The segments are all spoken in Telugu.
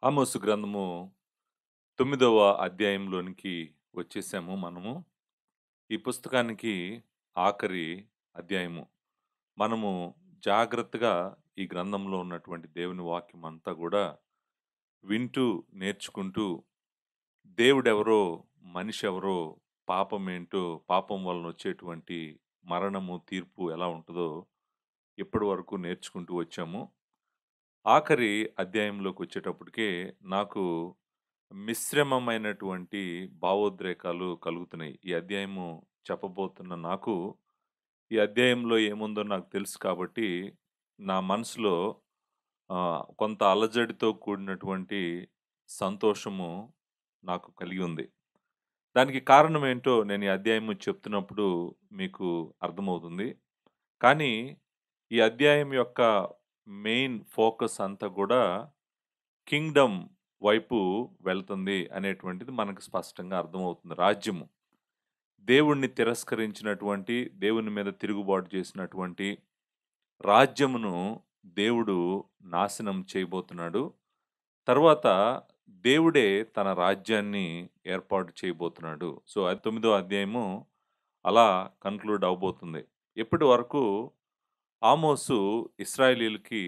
ఆమోసు గ్రంథము 9వ అధ్యాయంలోనికి వచ్చేసాము మనము. ఈ పుస్తకానికి ఆఖరి అధ్యాయము. మనము జాగ్రత్తగా ఈ గ్రంథంలో ఉన్నటువంటి దేవుని వాక్యం అంతా గూడా వింటూ, నేర్చుకుంటూ దేవుడెవరో, మనిషెవరో, పాపమేంటో, పాపం వలన వచ్చేటువంటి మరణము, తీర్పు ఎలా ఉంటదో ఇప్పటి వరకు నేర్చుకుంటూ వచ్చాము. ఆఖరి అధ్యాయంలోకొచ్చేటప్పటికే నాకు మిశ్రమమైనటువంటి భావోద్రేకాలు కలుగుతున్నాయి. ఈ అధ్యాయము చెప్పబోతున్న నాకు, ఈ అధ్యాయంలో ఏముందో నాకు తెలుసు కాబట్టి, నా మనసులో కొంత అలజడితో కూడినటువంటి సంతోషము నాకు కలిగి ఉంది. దానికి కారణం ఏంటో నేను ఈ అధ్యాయము చెప్తున్నప్పుడు మీకు అర్థమవుతుంది. కానీ, ఈ అధ్యాయం యొక్క మెయిన్ ఫోకస్ అంతా గూడా కింగ్‌డమ్ వైపు వెళ్తుంది అనేటువంటిది మనకు స్పష్టంగా అర్థమవుతుంది. రాజ్యము. దేవుణ్ణి తిరస్కరించినటువంటి, దేవుని మీద తిరుగుబాటు చేసినటువంటి రాజ్యమును దేవుడు నాశనం చేయబోతున్నాడు. తరువాత దేవుడే తన రాజ్యాన్ని ఏర్పాటు చేయబోతున్నాడు. సో, అది 9వ అధ్యాయము అలా కన్క్లూడ్ అవ్వబోతుంది. ఇప్పటి వరకు ఆమోసు ఇశ్రాయేలీయులకి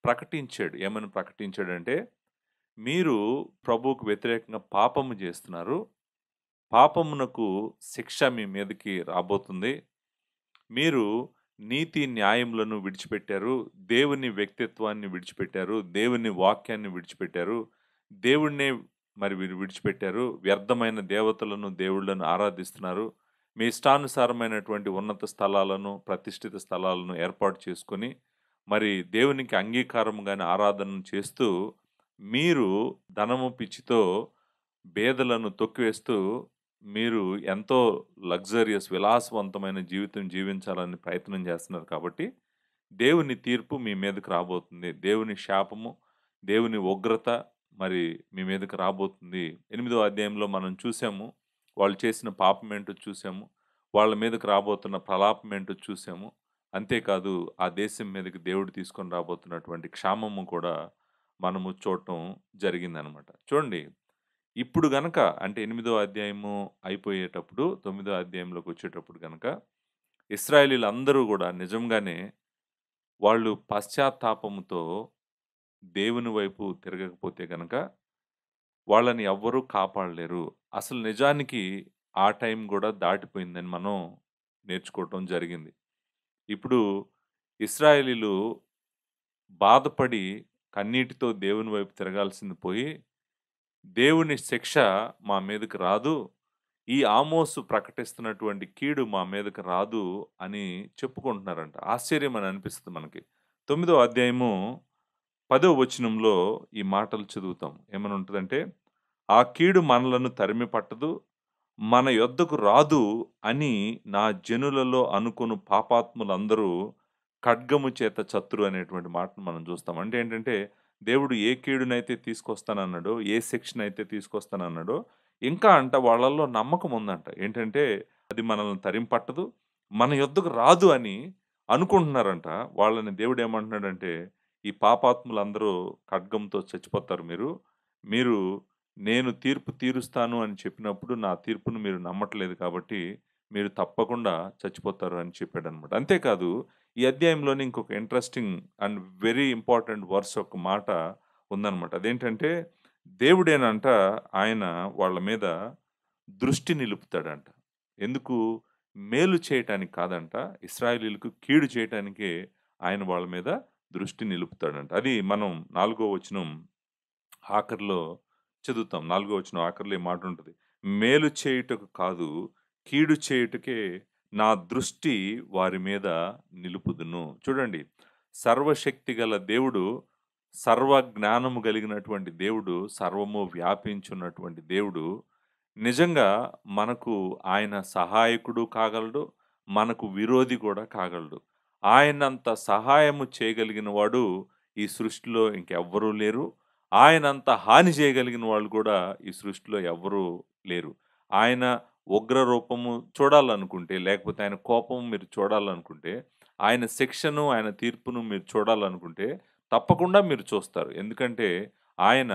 ప్రకటించాడు. ఏమని ప్రకటించాడంటే, మీరు ప్రభువుకు వ్యతిరేకంగా పాపము చేస్తున్నారు. పాపమునకు శిక్ష మీ మీదకి రాబోతుంది. మీరు నీతి న్యాయములను విడిచిపెట్టారు. దేవుని వ్యక్తిత్వాన్ని విడిచిపెట్టారు. దేవుని వాక్యాన్ని విడిచిపెట్టారు. దేవుడినే మరి మీరు విడిచిపెట్టారు. వ్యర్థమైన దేవతలను, దేవుళ్ళను ఆరాధిస్తున్నారు. మీ ఇష్టానుసారమైనటువంటి ఉన్నత స్థలాలను, ప్రతిష్ఠిత స్థలాలను ఏర్పాటు చేసుకొని, మరి దేవునికి అంగీకారంగానే ఆరాధనను చేస్తూ, మీరు ధనము పిచ్చితో పేదలను తొక్కివేస్తూ, మీరు ఎంతో లగ్జరియస్ విలాసవంతమైన జీవితం జీవించాలని ప్రయత్నం చేస్తున్నారు కాబట్టి, దేవుని తీర్పు మీ మీదకి రాబోతుంది. దేవుని శాపము, దేవుని ఉగ్రత మరి మీ మీదకి రాబోతుంది. 8వ అధ్యాయంలో మనం చూసాము. వాళ్ళు చేసిన పాపమేంటో చూసాము. వాళ్ళ మీదకి రాబోతున్న ప్రలాపమేంటో చూసాము. అంతేకాదు ఆ దేశం మీదకి దేవుడు తీసుకొని రాబోతున్నటువంటి క్షామము కూడా మనము చూడటం జరిగిందనమాట. చూడండి, ఇప్పుడు గనక అంటే 8వ అధ్యాయము అయిపోయేటప్పుడు 9వ అధ్యాయంలోకి వచ్చేటప్పుడు గనక ఇశ్రాయేలీయులందరూ గూడా నిజంగానే వాళ్ళు పశ్చాత్తాపముతో దేవుని వైపు తిరగకపోతే గనక వాళ్ళని ఎవ్వరూ కాపాడలేరు. అసలు నిజానికి ఆ టైం గూడా దాటిపోయిందని మనం నేర్చుకోవటం జరిగింది. ఇప్పుడు ఇశ్రాయేలీయులు బాధపడి కన్నీటితో దేవుని వైపు తిరగాల్సింది పోయి, దేవుని శిక్ష మా మీదకి రాదు. ఈ ఆమోసు ప్రకటిస్తున్నటువంటి కీడు మా మీదకి రాదు అని చెప్పుకుంటున్నారంట. ఆశ్చర్యం అని అనిపిస్తుంది మనకి. 9వ అధ్యాయము 10వ వచనంలో ఈ మాటలు చదువుతాం. ఏమని ఉంటదంటే, "ఆ కీడు మనలను తరిమి పట్టదు, మన యొద్దకు రాదు అని నా జనులలో అనుకొను పాపాత్ములందరూ ఖడ్గము చేత చతురు" అనేటువంటి మాటను మనం చూస్తాం. అంటే ఏంటంటే, దేవుడు ఏ కీడునైతే తీసుకొస్తానన్నాడో, ఏ శిక్షనైతే తీసుకొస్తానన్నాడో, ఇంకా అంట వాళ్ళల్లో నమ్మకం ఉందంట. ఏంటంటే, అది మనల్ని తరింపట్టదు, మన యొద్దకు రాదు అని అనుకుంటున్నారంట. వాళ్ళని దేవుడేమంటున్నాడంటే, "ఈ పాపాత్ములందరూ ఖడ్గంతో చచ్చిపోతారు మీరు. మీరు నేను తీర్పు తీరుస్తాను అని చెప్పినప్పుడు, నా తీర్పును మీరు నమ్మట్లేదు కాబట్టి, మీరు తప్పకుండా చచ్చిపోతారు" అని చెప్పాడనమాట. అంతేకాదు, ఈ అధ్యాయంలోనే ఇంకొక interesting and very important verse ఒక మాట ఉందనమాట. అదేంటంటే, దేవుడేనంట ఆయన వాళ్ళ మీద దృష్టి నిలుపుతాడంట. ఎందుకు? మేలు చేయటానికి కాదంట. ఇశ్రాయేలీయులకు కీడు చేయటానికే ఆయన వాళ్ళ మీద దృష్టి నిలుపుతాడంట. అది మనం 4 వచనం ఆఖరిలో చదువుతాం. 4 వచనం ఆఖరిలో ఈ మాటుంటది. మేలు చేయుటకు కాదు, కీడు చేయుటకే నా దృష్టి వారి మీద నిలుపుదును. చూడండి, సర్వశక్తిగల దేవుడు, సర్వ జ్ఞానము కలిగినటువంటి దేవుడు, సర్వము వ్యాపించున్నటువంటి దేవుడు, నిజంగా మనకు ఆయన సహాయకుడు కాగలడు, మనకు విరోధి కూడా కాగలడు. ఆయనంత సహాయము చేయగలిగిన వాడు ఈ సృష్టిలో ఇంకెవ్వరూ లేరు. ఆయనంత హాని చేయగలిగిన వాళ్ళు కూడా ఈ సృష్టిలో ఎవ్వరూ లేరు. ఆయన ఉగ్ర రూపము చూడాలనుకుంటే, లేకపోతే ఆయన కోపం మీరు చూడాలనుకుంటే, ఆయన శిక్షను, ఆయన తీర్పును మీరు చూడాలనుకుంటే, తప్పకుండా మీరు చూస్తారు. ఎందుకంటే, ఆయన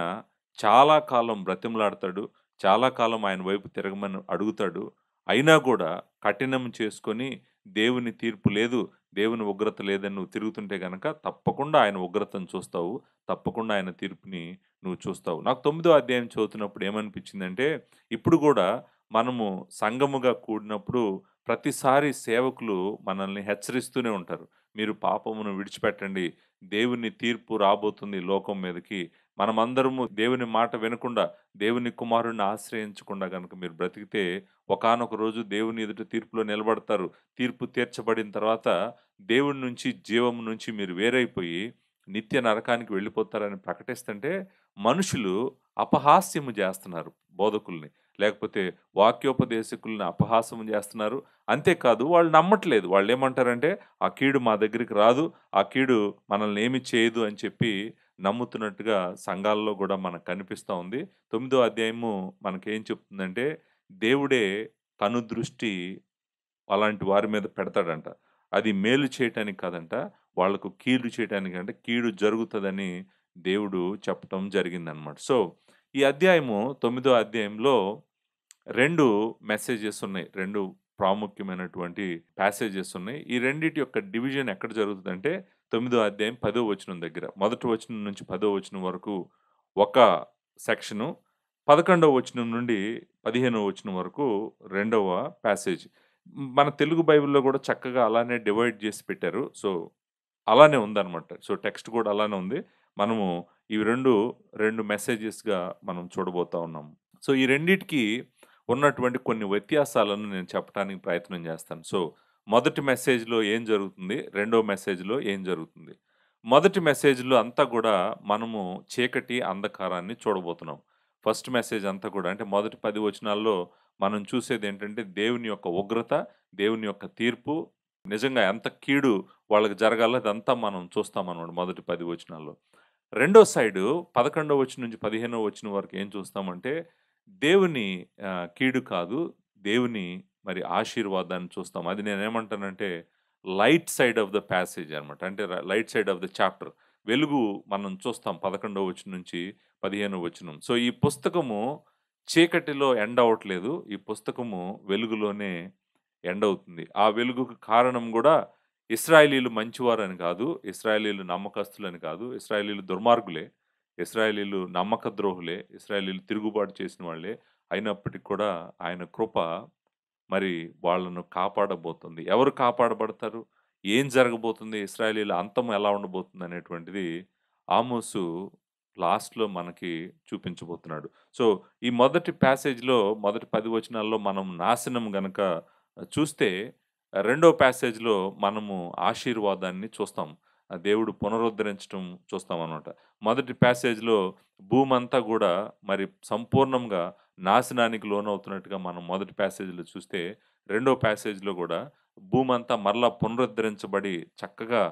చాలా కాలం బ్రతిమలాడతాడు. చాలా కాలం ఆయన వైపు తిరగమని అడుగుతాడు. అయినా గూడా కఠినం చేసుకొని దేవుని తీర్పు లేదు, దేవుని ఉగ్రత లేదని నువ్వు తిరుగుతుంటే గనక తప్పకుండా ఆయన ఉగ్రతను చూస్తావు. తప్పకుండా ఆయన తీర్పుని నువ్వు చూస్తావు. నాకు 9దో అధ్యాయం చదువుతున్నప్పుడు ఏమనిపించిందంటే, ఇప్పుడు గూడా మనము సంఘముగా కూడినప్పుడు ప్రతిసారి సేవకులు మనల్ని హెచ్చరిస్తూనే ఉంటారు. మీరు పాపమును విడిచిపెట్టండి. దేవుని తీర్పు రాబోతుంది లోకం మీదకి. మనమందరము దేవుని మాట వినకుండా, దేవుని కుమారుడిని ఆశ్రయించకుండా గనక మీరు బ్రతికితే ఒకానొక రోజు దేవుని ఎదుట తీర్పులో నిలబడతారు. తీర్పు తీర్చబడిన తర్వాత దేవుడి నుంచి, జీవం నుంచి మీరు వేరైపోయి నిత్య నరకానికి వెళ్ళిపోతారని ప్రకటిస్తుంటే మనుషులు అపహాస్యము జేస్తున్నారు బోధకుల్ని. లేకపోతే వాక్యోపదేశకుల్ని అపహాస్యం జేస్తున్నారు. అంతేకాదు వాళ్ళు నమ్మట్లేదు. వాళ్ళేమంటారంటే, "ఆ కీడు మా దగ్గరికి రాదు. ఆ కీడు మనల్ని ఏమి చేయదు" అని చెప్పి నమ్ముతున్నట్టుగా సంఘాల్లో గూడా మనకు కనిపిస్తా ఉంది. 9దో అధ్యాయము మనకేం చెప్తుందంటే, దేవుడే కనుదృష్టి అలాంటి వారి మీద పెడతాడంట. అది మేలు చేయటానికి కాదంట, వాళ్ళకు కీడు చేయటానికి అంటే కీడు జరుగుతదని దేవుడు చెప్పటం జరిగిందనమాట. సో, ఈ అధ్యాయము 9దో అధ్యాయంలో 2 మెసేజెస్ ఉన్నాయి. 2 ప్రాముఖ్యమైనటువంటి ప్యాసేజెస్ ఉన్నాయి. ఈ రెండిటి యొక్క డివిజన్ ఎక్కడ జరుగుతదంటే 9దో అధ్యాయం 10వ వచనం దగ్గర. మొదటి వచనం నుంచి 10వ వచనం వరకు ఒక సెక్షను. 11వ వచనం నుండి 15వ వచనం వరకు రెండవ ప్యాసేజ్. మన తెలుగు బైబిల్‌లో గూడా చక్కగా అలానే డివైడ్ జేసి పెట్టారు. సో, అలానే ఉందనమాట. సో, టెక్స్ట్ గూడా అలానే ఉంది. మనము ఇవి 2 మెసేజెస్‌గా మనం చూడబోతా ఉన్నాం. సో, ఈ రెండిటికి ఉన్నటువంటి కొన్ని వ్యత్యాసాలను నేను చెప్పటానికి ప్రయత్నం జేస్తాను. సో, మొదటి మెసేజ్‌లో ఏం జరుగుతుంది? రెండో మెసేజ్‌లో ఏం జరుగుతుంది? మొదటి మెసేజ్‌లో అంతా గూడా మనము చీకటి, అంధకారాన్ని చూడబోతున్నాం. ఫస్ట్ మెసేజ్ అంతా కూడా అంటే మొదటి 10 వచనాల్లో మనం చూసేదేంటంటే దేవుని యొక్క ఉగ్రత, దేవుని యొక్క తీర్పు, నిజంగా ఎంత కీడు వాళ్ళకి జరగాలో అదంతా మనం చూస్తామనమాట మొదటి 10 వచనాల్లో. రెండో సైడు 11వ వచనం నుంచి 15వ వచనం వరకు ఏం చూస్తామంటే, దేవుని కీడు కాదు, దేవుని మరి ఆశీర్వాదాన్ని చూస్తాం. అది నేనేమంటానంటే, light side of the passage అనమాట. అంటే light side of the chapter. వెలుగు మనం చూస్తాం 11వ వచనం నుంచి 15వ వచనం. సో, ఈ పుస్తకము చీకటిలో ఎండ్ అవ్వట్లేదు. ఈ పుస్తకము వెలుగులోనే ఎండ్ అవుతుంది. ఆ వెలుగుకు కారణం గూడా ఇశ్రాయేలీయులు మంచివారని కాదు. ఇశ్రాయేలీయులు నమ్మకస్తులని కాదు. ఇశ్రాయేలీయులు దుర్మార్గులే. ఇశ్రాయేలీయులు నమ్మక ద్రోహులే. ఇశ్రాయేలీయులు తిరుగుబాటు చేసిన వాళ్ళే. అయినప్పటికి కూడా ఆయన కృప మరి వాళ్ళను కాపాడబోతుంది. ఎవరు కాపాడబడతారు? ఏం జరగబోతుంది? ఇశ్రాయేలీయుల అంతం ఎలా ఉండబోతుంది అనేటువంటిది ఆమోసు లాస్ట్‌లో మనకి చూపించబోతున్నాడు. సో, ఈ మొదటి ప్యాసేజ్‌లో మొదటి 10 వచనాల్లో మనం నాశనం గనక చూస్తే, రెండో ప్యాసేజ్‌లో మనము ఆశీర్వాదాన్ని చూస్తాం. దేవుడు పునరుద్ధరించటం చూస్తామనమాట. మొదటి ప్యాసేజ్‌లో భూమంతా గూడా మరి సంపూర్ణంగా నాశనానికి లోనవుతున్నట్టుగా మనం మొదటి ప్యాసేజ్‌లో చూస్తే, రెండో ప్యాసేజ్‌లో గూడా భూమంతా మరలా పునరుద్ధరించబడి చక్కగా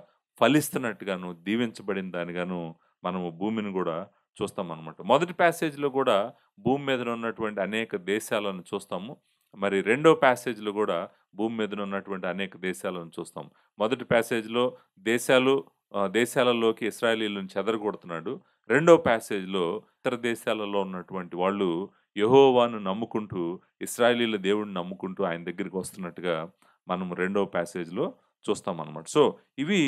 ఫలిస్తున్నట్టుగాను, దీవించబడిన దానిగాను మనము భూమిని గూడా చూస్తామనమాట. మొదటి ప్యాసేజ్‌లో గూడా భూమి మీదన ఉన్నటువంటి అనేక దేశాలను చూస్తాము. మరి రెండో ప్యాసేజ్‌లో గూడా భూమి మీదన ఉన్నటువంటి అనేక దేశాలను చూస్తాం. మొదటి ప్యాసేజ్‌లో దేశాలు దేశాలలోకి ఇశ్రాయేలీయులను చెదరగొడుతున్నాడు. రెండో ప్యాసేజ్‌లో ఇతర దేశాలలో ఉన్నటువంటి వాళ్ళు యెహోవాను నమ్ముకుంటూ, ఇశ్రాయేలీయుల దేవుడిని నమ్ముకుంటూ ఆయన దగ్గరికి వస్తున్నట్టుగా మనం రెండో ప్యాసేజ్‌లో చూస్తామనమాట. సో, ఇవి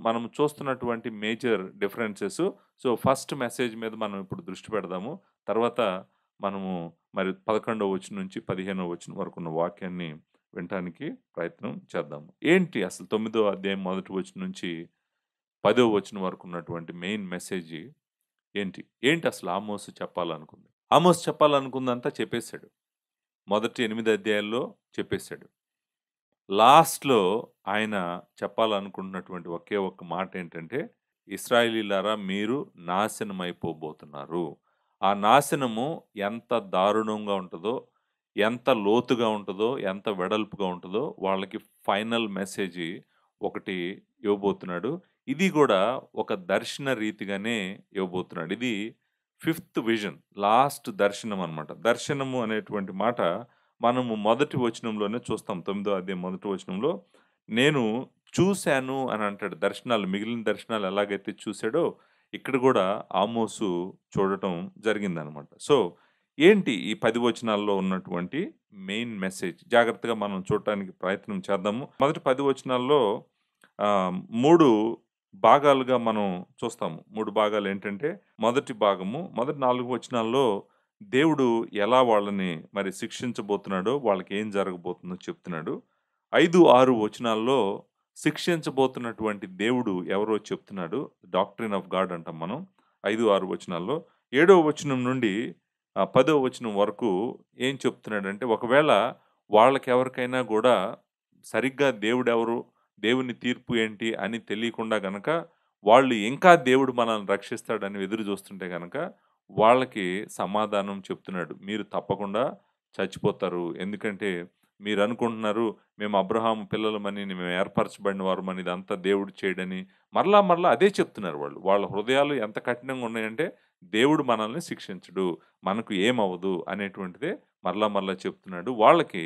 మనం చూస్తున్నటువంటి major differences. So, first message మీద మనం ఇప్పుడు దృష్టి పెడదాము. తర్వాత మనము మరి 11వ వచనం నుంచి 15వ వచనం వరకున్న వాక్యాన్ని వినటానికి ప్రయత్నం చేద్దాము. ఏంటి అసలు 9దో అధ్యాయం మొదటి వచనం నుంచి 10వ వచనం వరకు ఉన్నటువంటి మెయిన్ మెసేజ్ ఏంటి? ఏంటి అసలు ఆమోసు చెప్పాలనుకుంది? ఆమోసు చెప్పాలనుకుందంతా చెప్పేసాడు. మొదటి 8 అధ్యాయాల్లో చెప్పేసాడు. లాస్ట్‌లో ఆయన చెప్పాలనుకుంటున్నటువంటి ఒకే ఒక్క మాటేంటంటే, ఇశ్రాయేలీయులారా మీరు నాశనమైపోబోతున్నారు. ఆ నాశనము ఎంత దారుణంగా ఉంటదో, ఎంత లోతుగా ఉంటదో, ఎంత వెడల్పుగా ఉంటదో వాళ్ళకి ఫైనల్ మెసేజి ఒకటి ఇవ్వబోతున్నాడు. ఇది గూడా ఒక దర్శన రీతిగానే ఇవ్వబోతున్నాడు. ఇది ఫిఫ్త్ విజన్. లాస్ట్ దర్శనం అన్నమాట. దర్శనము అనేటువంటి మాట మనము మొదటి వచనంలోనే చూస్తాం. 9దో అధ్యాయం మొదటి వచనంలో, నేను చూసాను అని అంటాడు. దర్శనాలు మిగిలిన దర్శనాలు ఎలాగైతే చూసాడో, ఇక్కడ కూడా ఆమోసు చూడటం జరిగిందనమాట. సో, ఏంటి ఈ 10 వచనాల్లో ఉన్నటువంటి మెయిన్ మెసేజ్? జాగ్రత్తగా మనం చూడటానికి ప్రయత్నం చేద్దాము. మొదటి 10 వచనాల్లో 3 భాగాలుగా మనం చూస్తాము. 3 భాగాలేంటంటే, మొదటి భాగము, మొదటి 4 వచనాల్లో దేవుడు ఎలా వాళ్ళని మరి శిక్షించబోతున్నాడో, వాళ్ళకేం జరగబోతుందో చెప్తున్నాడు. 5, 6 వచనాల్లో శిక్షించబోతున్నటువంటి దేవుడు ఎవరో చెప్తున్నాడు. డాక్ట్రిన్ ఆఫ్ గాడ్ అంటాం మనం. 5, 6 వచనాల్లో. 7వ వచనం నుండి 10వ వచనం వరకు ఏం చెప్తున్నాడంటే, ఒకవేళ వాళ్ళకెవరికైనా గూడా సరిగ్గా దేవుడెవరు, దేవుని తీర్పు ఏంటి అని తెలియకుండా గనక, వాళ్ళు ఇంకా దేవుడు మనల్ని రక్షిస్తాడని ఎదురు చూస్తుంటే గనక, వాళ్ళకి సమాధానం చెప్తున్నాడు. మీరు తప్పకుండా చచ్చిపోతారు. ఎందుకంటే మీరనుకుంటున్నారు మేము అబ్రహాము పిల్లలమని, మేము ఏర్పరచబడిన వారమని, ఇదంతా దేవుడు చేయడని. మరలా మరలా అదే చెప్తున్నారు వాళ్ళు. వాళ్ళ హృదయాలు ఎంత కఠినంగా ఉన్నాయంటే, దేవుడు మనల్ని శిక్షించడు, మనకు ఏమవ్వదు అనేటువంటిదే మరలా మరలా చెప్తున్నాడు. వాళ్ళకి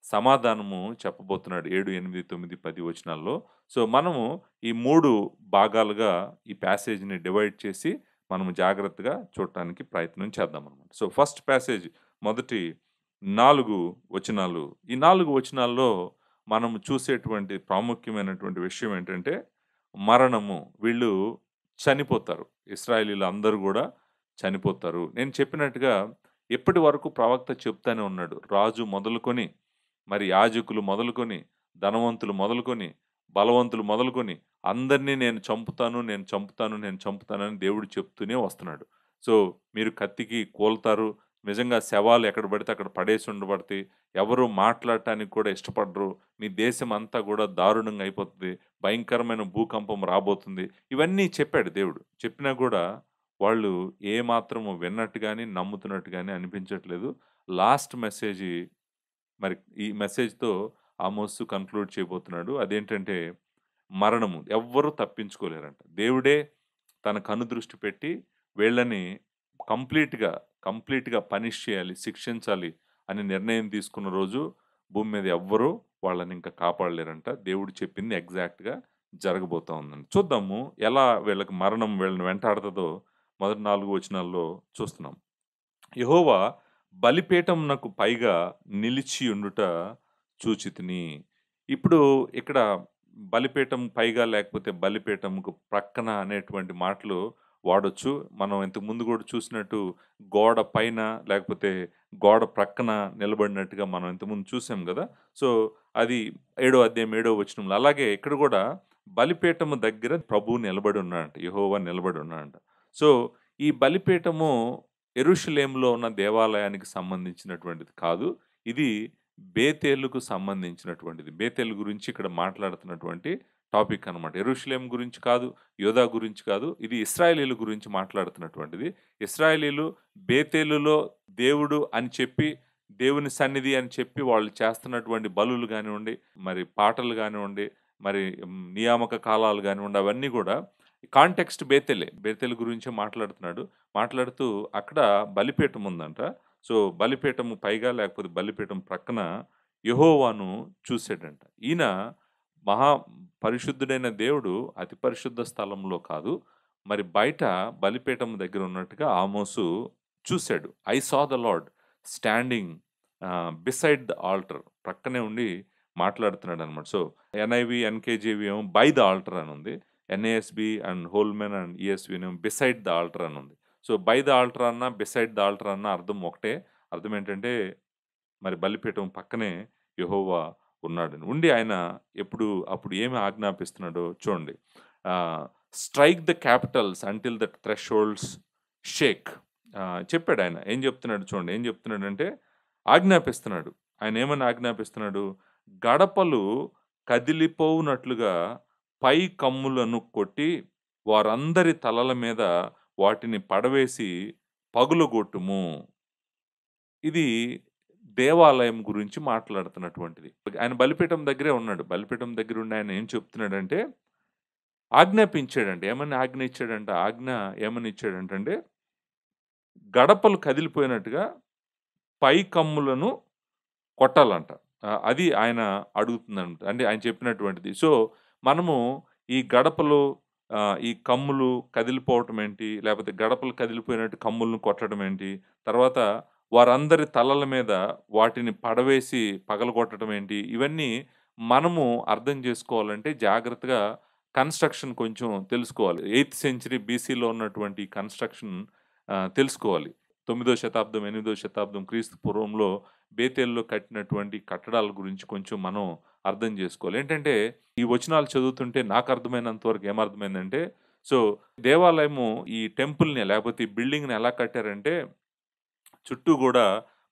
సమాధానము చెప్పబోతున్నాడు 7, 8, 9, 10 వచనాల్లో. సో, మనము ఈ 3 భాగాలుగా ఈ ప్యాసేజ్‌ని డివైడ్ చేసి మనము జాగ్రత్తగా చూడటానికి ప్రయత్నం చేద్దామనమాట. సో, ఫస్ట్ ప్యాసేజ్ మొదటి 4 వచనాలు. ఈ 4 వచనాల్లో మనము చూసేటువంటి ప్రాముఖ్యమైనటువంటి విషయం ఏంటంటే, మరణము. వీళ్ళు చనిపోతారు. ఇశ్రాయేలీయులు అందరూ గూడా చనిపోతారు. నేను చెప్పినట్టుగా ఇప్పటి వరకు ప్రవక్త చెప్తానే ఉన్నాడు. రాజు మొదలుకొని, మరి యాజకులు మొదలుకొని, ధనవంతులు మొదలుకొని, బలవంతులు మొదలుకొని అందరినీ నేను చంపుతాను, నేను చంపుతాను, నేను చంపుతానని దేవుడు చెప్తూనే వస్తున్నాడు. సో, మీరు కత్తికి కూలుతారు. నిజంగా శవాలు ఎక్కడ పడితే అక్కడ పడేసి ఉండబడతాయి. ఎవరు మాట్లాడటానికి కూడా ఇష్టపడరు. మీ దేశం అంతా కూడా దారుణంగా అయిపోతుంది. భయంకరమైన భూకంపం రాబోతుంది. ఇవన్నీ చెప్పాడు దేవుడు. చెప్పినా కూడా వాళ్ళు ఏమాత్రము విన్నట్టు గాని, నమ్ముతున్నట్టు గాని అనిపించట్లేదు. లాస్ట్ మెసేజి మరి ఈ మెసేజ్‌తో ఆమోసు కంక్లూడ్ చేయబోతున్నాడు. అదేంటంటే మరణము. ఎవ్వరు తప్పించుకోలేరంట. దేవుడే తన కనుదృష్టి పెట్టి వీళ్ళని కంప్లీట్‌గా, కంప్లీట్‌గా పనిష్ చేయాలి, శిక్షించాలి అని నిర్ణయం తీసుకున్న రోజు భూమి మీద ఎవ్వరు వాళ్ళనింక కాపాడలేరంట. దేవుడు చెప్పింది ఎగ్జాక్ట్‌గా జరగబోతా ఉందండి. చూద్దాము ఎలా వీళ్ళకి మరణం వీళ్ళని వెంటాడుతదో మొదటి 4 వచనాల్లో చూస్తున్నాం. యెహోవా బలిపీఠమునకు పైగా నిలిచియుండుట చూచితిని. ఇప్పుడు ఇక్కడ బలిపీఠం పైగా లేకపోతే బలిపీఠంకు ప్రక్కన అనేటువంటి మాటలు వాడొచ్చు. మనం ఇంతకు ముందు గూడా చూసినట్టు గోడ పైన లేకపోతే గోడ ప్రక్కన నిలబడినట్టుగా మనం ఇంతకుముందు చూసాం గదా! సో, అది 7వ అధ్యాయం 7వ వచనంలో. అలాగే ఇక్కడ గూడా బలిపీఠము దగ్గర ప్రభువు నిలబడి ఉన్నాడంట. యెహోవా నిలబడి ఉన్నాడంట. సో, ఈ బలిపీఠము యెరూషలేములో ఉన్న దేవాలయానికి సంబంధించినటువంటిది కాదు. ఇది బేతేలుకు సంబంధించినటువంటిది. బేతేలు గురించి ఇక్కడ మాట్లాడుతున్నటువంటి టాపిక్ అనమాట. యెరూషలేము గురించి కాదు, యూదా గురించి కాదు. ఇది ఇశ్రాయేలీయుల గురించి మాట్లాడుతున్నటువంటిది. ఇశ్రాయేలీయులు బేతేలులో దేవుడు అని చెప్పి, దేవుని సన్నిధి అని చెప్పి వాళ్ళు చేస్తున్నటువంటి బలులు గానివ్వండి, మరి పాటలు గానివ్వండి, మరి నియామక కాలాలు గానివ్వండి, అవన్నీ గూడా కాంటెక్స్ట్ బేతేలే. బేతేలు గురించే మాట్లాడుతున్నాడు. మాట్లాడుతూ అక్కడ బలిపీఠం ఉందంట. సో, బలిపీఠము పైగా లేకపోతే బలిపీఠం ప్రక్కన యెహోవాను చూసాడంట. ఈయన మహా పరిశుద్ధుడైన దేవుడు అతి పరిశుద్ధ స్థలంలో కాదు, మరి బయట బలిపీఠం దగ్గర ఉన్నట్టుగా ఆమోసు చూసాడు. I saw the lord standing beside the alter. ప్రక్కనే ఉండి మాట్లాడుతున్నాడనమాట. సో, ఎన్ఐవి, ఎన్‌కేజీవి ఏమో బై ద ఆల్టర్ అని ఉంది. ఎన్ఏఎస్‌బి అండ్ హోల్‌మన్ అండ్ ఈఎస్‌వినేమో బిసైడ్ ద ఆల్టర్ అని ఉంది. సో, బై ద ఆల్టర్ అన్నా, బిసైడ్ ద ఆల్టర్ అన్నా అర్థం ఒకటే. అర్థం ఏంటంటే, మరి బలిపీఠం పక్కనే యెహోవా ఉన్నాడని. ఉండి ఆయన అప్పుడు ఏమి ఆజ్ఞాపిస్తున్నాడో చూడండి. Strike the capitals until the thresholds shake. చెప్పాడాయన. ఏం చెప్తున్నాడు చూడండి. ఏం చెప్తున్నాడంటే, ఆజ్ఞాపిస్తున్నాడు. ఆయన ఏమని ఆజ్ఞాపిస్తున్నాడు? గడపలు కదిలిపోవునట్లుగా పై కమ్ములను కొట్టి, వారందరి తలల మీద వాటిని పడవేసి పగులగొట్టుము. ఇది దేవాలయం గురించి మాట్లాడుతున్నటువంటిది. ఆయన బలిపీఠం దగ్గరే ఉన్నాడు. బలిపీఠం దగ్గరుండి ఆయన ఏం చెప్తున్నాడంటే, ఆజ్ఞాపించాడంట. ఏమని ఆజ్ఞ ఇచ్చాడంట? ఆజ్ఞ ఏమని ఇచ్చాడంటంటే, గడపలు కదిలిపోయినట్టుగా పై కమ్ములను కొట్టాలంట. అది ఆయన అడుగుతుందంట. అంటే ఆయన చెప్పినటువంటిది. సో, మనము ఈ గడపలు ఈ కమ్ములు కదిలిపోవటం ఏంటి, లేపోతే గడపలు కదిలిపోయినట్టు కమ్ములను కొట్టడం ఏంటి, తర్వాత వారందరి తలల మీద వాటిని పడవేసి పగలగొట్టడం ఏంటి, ఇవన్నీ మనము అర్థం చేసుకోవాలంటే జాగ్రత్తగా కన్‌స్ట్రక్షన్ కొంచెం తెలుసుకోవాలి. 8థ్ సెంచరీ బీసీలో ఉన్నటువంటి కన్‌స్ట్రక్షన్ తెలుసుకోవాలి. 9దో శతాబ్దం, 8దో శతాబ్దం క్రీస్తు పూర్వంలో బేతేలులో కట్టినటువంటి కట్టడాల గురించి కొంచెం మనం అర్థం జేసుకోవాలి. ఏంటంటే, ఈ వచనాలు చదువుతుంటే నాకు అర్థమైనంత వరకు ఏమర్థమైందంటే, సో, దేవాలయము ఈ టెంపుల్‌ని లేపోతే ఈ బిల్డింగ్‌ని ఎలా కట్టారంటే, చుట్టూ గూడా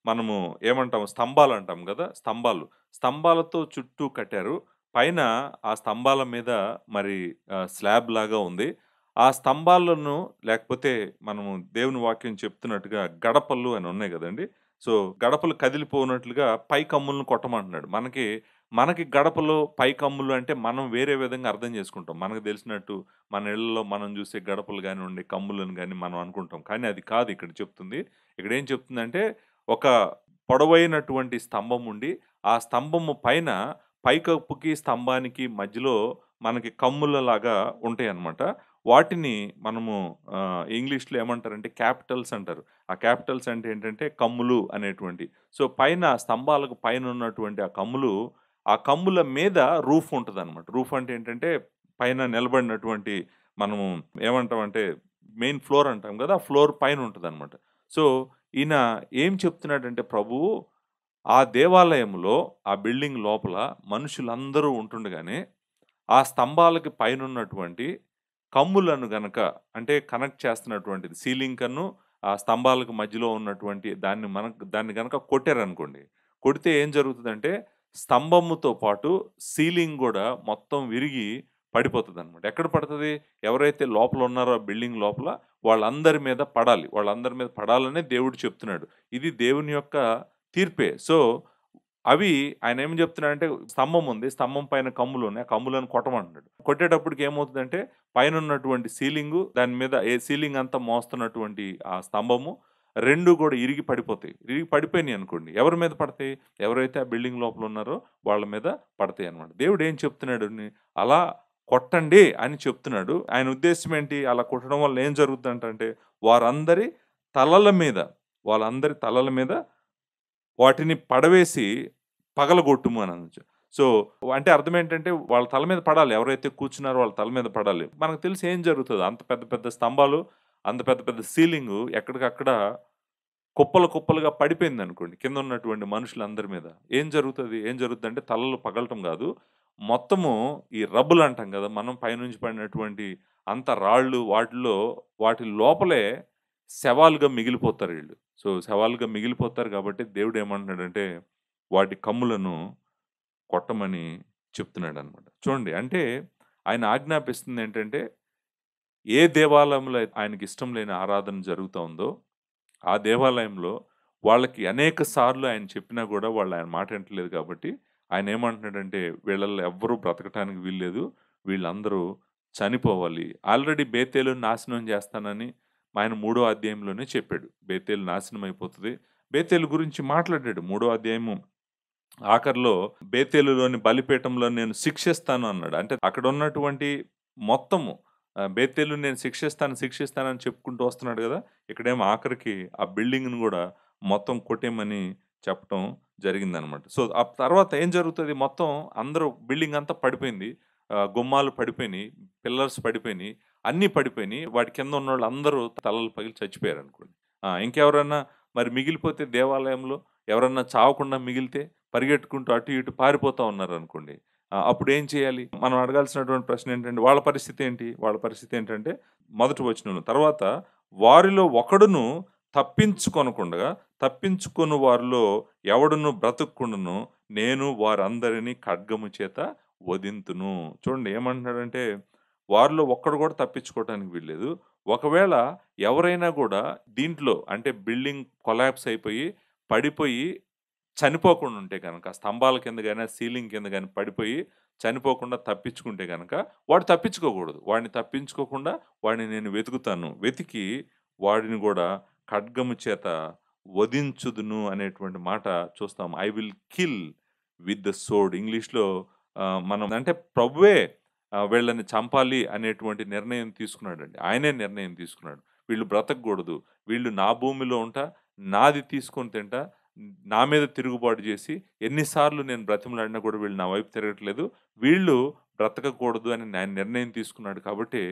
మనము ఏమంటాం స్తంభాలంటాం గదా! స్తంభాలు. స్తంభాలతో చుట్టూ కట్టారు. పైన ఆ స్తంభాల మీద మరి స్లాబ్‌లాగా ఉంది. ఆ స్తంభాలను లేకపోతే మనము దేవుని వాక్యం చెప్తున్నట్టుగా గడపలు అని ఉన్నాయి గదండీ! సో, గడపలు కదిలిపోనట్లుగా పై కమ్ములను కొట్టమంటున్నాడు. మనకి గడపలు, పై కమ్ములు అంటే మనం వేరే విధంగా అర్థం చేసుకుంటాం. మనకు తెలిసినట్టు మన ఇళ్లలో మనం చూసే గడపలు గానివ్వండి, కమ్ములను గాని మనం అనుకుంటాం. కానీ అది కాదు ఇక్కడ చెప్తుంది. ఇక్కడేం చెప్తుందంటే, ఒక పొడవైనటువంటి స్తంభం ఉండి, ఆ స్తంభము పైన పైకప్పుకి, స్తంభానికి మధ్యలో మనకి కమ్ములలాగా ఉంటాయన్నమాట. వాటిని మనము ఇంగ్లీష్‌లో ఏమంటారంటే క్యాపిటల్స్ అంటారు. ఆ క్యాపిటల్స్ అంటే ఏంటంటే కమ్ములు అనేటువంటియి. సో, పైన స్తంభాలకు పైనున్నటువంటి ఆ కమ్ములు, ఆ కమ్ముల మీద రూఫ్ ఉంటదనమాట. రూఫ్ అంటే ఏంటంటే, పైన నిలబడినటువంటి మనము ఏమంటామంటే, మెయిన్ ఫ్లోర్ అంటాం గదా! ఆ ఫ్లోర్ పైనుంటదనమాట. సో, ఈయన ఏం చెప్తున్నాడంటే ప్రభువు, ఆ దేవాలయంలో, ఆ బిల్డింగ్ లోపల మనుషులందరూ ఉంటుండగానే, ఆ స్తంభాలకి పైనున్నటువంటి కమ్ములను గనక అంటే కనెక్ట్ చేస్తున్నటువంటిది సీలింగ్ కన్ను, ఆ స్తంభాలకు మధ్యలో ఉన్నటువంటి దాన్ని గనక కొట్టారనుకోండి. కొడితే ఏం జరుగుతదంటే, స్తంభముతో పాటు సీలింగ్ గూడా మొత్తం విరిగి పడిపోతదనమాట. ఎక్కడ పడతది? ఎవరైతే లోపల ఉన్నారో ఆ బిల్డింగ్ లోపల వాళ్ళందరి మీద పడాలి. వాళ్ళందరి మీద పడాలనే దేవుడు చెప్తున్నాడు. ఇది దేవుని యొక్క తీర్పే. సో, అవి ఆయనేం జెప్తున్నాడంటే స్తంభం ఉంది. స్తంభం పైన కమ్ములున్నాయి. ఆ కమ్ములను కొట్టమంటున్నాడు. కొట్టేటప్పటికి ఏమవుతదంటే పైనున్నటువంటి సీలింగు దాని మీద సీలింగ్ అంతా మోస్తున్నటువంటి ఆ స్తంభము 2 గూడా ఇరిగి పడిపోతాయి. ఇరిగి పడిపోయినాయనుకోండి. ఎవరి మీద పడతాయి? ఎవరైతే ఆ బిల్డింగ్ లోపల ఉన్నారో వాళ్ళ మీద పడతాయన్నమాట. దేవుడు ఏం చెప్తున్నాడు అలా కొట్టండి అని చెప్తున్నాడు. ఆయన ఉద్దేశ్యం ఏంటి? అలా కొట్టడం వల్ల ఏం జరుగుద్దంటంటే వారందరి తలల మీద వాళ్ళందరి తలల మీద వాటిని పడవేసి పగలగొట్టుము అననొచ్చు. సో, అంటే అర్థమేంటంటే వాళ్ళ తల మీద పడాలి. ఎవరైతే కూర్చున్నారో వాళ్ళ తల మీద పడాలి. మనకు తెలిసి ఏం జరుగుతదో అంత పెద్ద పెద్ద స్తంభాలు, అంత పెద్ద పెద్ద సీలింగు ఎక్కడికక్కడ కుప్పలు కుప్పలుగా పడిపోయిందనుకోండి. కిందున్నటువంటి మనుషులందరి మీద. ఏం జరుగుతది? ఏం జరుగుద్దంటే తలలు పగలటం గాదు. మొత్తము ఈ రబ్బులంటాం గదా! మనం పైనుంచి పడినటువంటి అంత రాళ్ళు వాటిలో వాటి లోపలే శవాలుగా మిగిలిపోతారీళ్ళు. సో, శవాలుగా మిగిలిపోతారు గాబట్టి దేవుడేమంటున్నాడంటే వాటి కమ్ములను కొట్టమని చెప్తున్నాడనమాట. చూడండి అంటే ఆయన ఆజ్ఞాపిస్తుందేంటంటే ఏ దేవాలయంలో అయితే ఆయనకిష్టం లేని ఆరాధన జరుగుతా ఉందో, ఆ దేవాలయంలో వాళ్ళకి అనేక సార్లు ఆయన చెప్పినా గూడా వాళ్ళు ఆయన మాట ఇంటలేదు కాబట్టి, ఆయనేమంటున్నాడంటే వీళ్ళల్లో ఎవ్వరూ బ్రతకటానికి వీల్లేదు. వీళ్ళందరూ చనిపోవాలి. ఆల్రెడీ బేతేలుని నాశనం చేస్తానని ఆయన 3 అధ్యాయంలోనే చెప్పాడు. బేతేలు నాశనం అయిపోతది. బేతేలు గురించి మాట్లాడాడు. 3 అధ్యాయము ఆఖరిలో బేతేలులోని బలిపీఠంలో నేను శిక్షిస్తాను అన్నాడు. అంటే అక్కడున్నటువంటి మొత్తము బేతేలుని నేను శిక్షిస్తానని చెప్పుకుంటూ వస్తున్నాడు గదా! ఇక్కడేమో ఆఖరికి ఆ బిల్డింగ్‌ని గూడా మొత్తం కొట్టేయమని చెప్పటం జరిగిందనమాట. సో, ఆ తర్వాత ఏం జరుగుతది మొత్తం అందరూ బిల్డింగ్ అంతా పడిపోయింది. గుమ్మాలు పడిపోయినియి, పిల్లర్స్ పడిపోయినియి, అన్నీ పడిపోయినియి. వాటి కింద ఉన్నోళ్ళందరూ తలలు పగిలి చచ్చిపోయారనుకోండి. ఇంకెవరన్నా మరి మిగిలిపోతే దేవాలయంలో ఎవరన్నా చావకుండా మిగిలితే పరిగెట్టుకుంటూ అటు ఇటు పారిపోతా ఉన్నారనుకోండి. అప్పుడేం చేయాలి? మనం అడగాల్సినటువంటి ప్రశ్న ఏంటంటే వాళ్ళ పరిస్థితి ఏంటి? వాళ్ళ పరిస్థితి ఏంటంటే మొదటి వచనంలో తర్వాత వారిలో ఒకడును తప్పించుకొనకుండగా తప్పించుకొను వారిలో ఎవడును బ్రతుక్కుండును నేను వారందరిని ఖడ్గము చేత వధింతును. చూడండి ఏమంటున్నాడంటే వారిలో ఒక్కడు కూడా తప్పించుకోవటానికి వీల్లేదు. ఒకవేళ ఎవరైనా గూడా దీంట్లో అంటే బిల్డింగ్ కొలాప్స్ అయిపోయి, పడిపోయి చనిపోకుండా ఉంటే గనక, స్తంభాల కింద గాని, సీలింగ్ కింద గాని పడిపోయి చనిపోకుండా తప్పించుకుంటే గనక, వాడు తప్పించుకోకూడదు. వాడిని తప్పించుకోకుండా వాడిని నేను వెతుకుతాను. వెతికి వాడిని గూడా ఖడ్గము చేత వధించుదును అనేటువంటి మాట చూస్తాం. I will kill with the sword ఇంగ్లీష్‌లో మనం అంటే ప్రభువే వీళ్ళని చంపాలి అనేటువంటి నిర్ణయం తీసుకున్నాడండి. ఆయనే నిర్ణయం తీసుకున్నాడు. వీళ్ళు బ్రతకూడదు. వీళ్ళు నా భూమిలో ఉంటా, నాది తీసుకొని తింటా, నా మీద తిరుగుబాటు చేసి ఎన్ని సార్లు నేను బ్రతిమలాడినా కూడా వీళ్ళు నా వైపు తిరగట్లేదు. వీళ్ళు బ్రతకకూడదు అని ఆయన నిర్ణయం తీసుకున్నాడు కాబట్టి,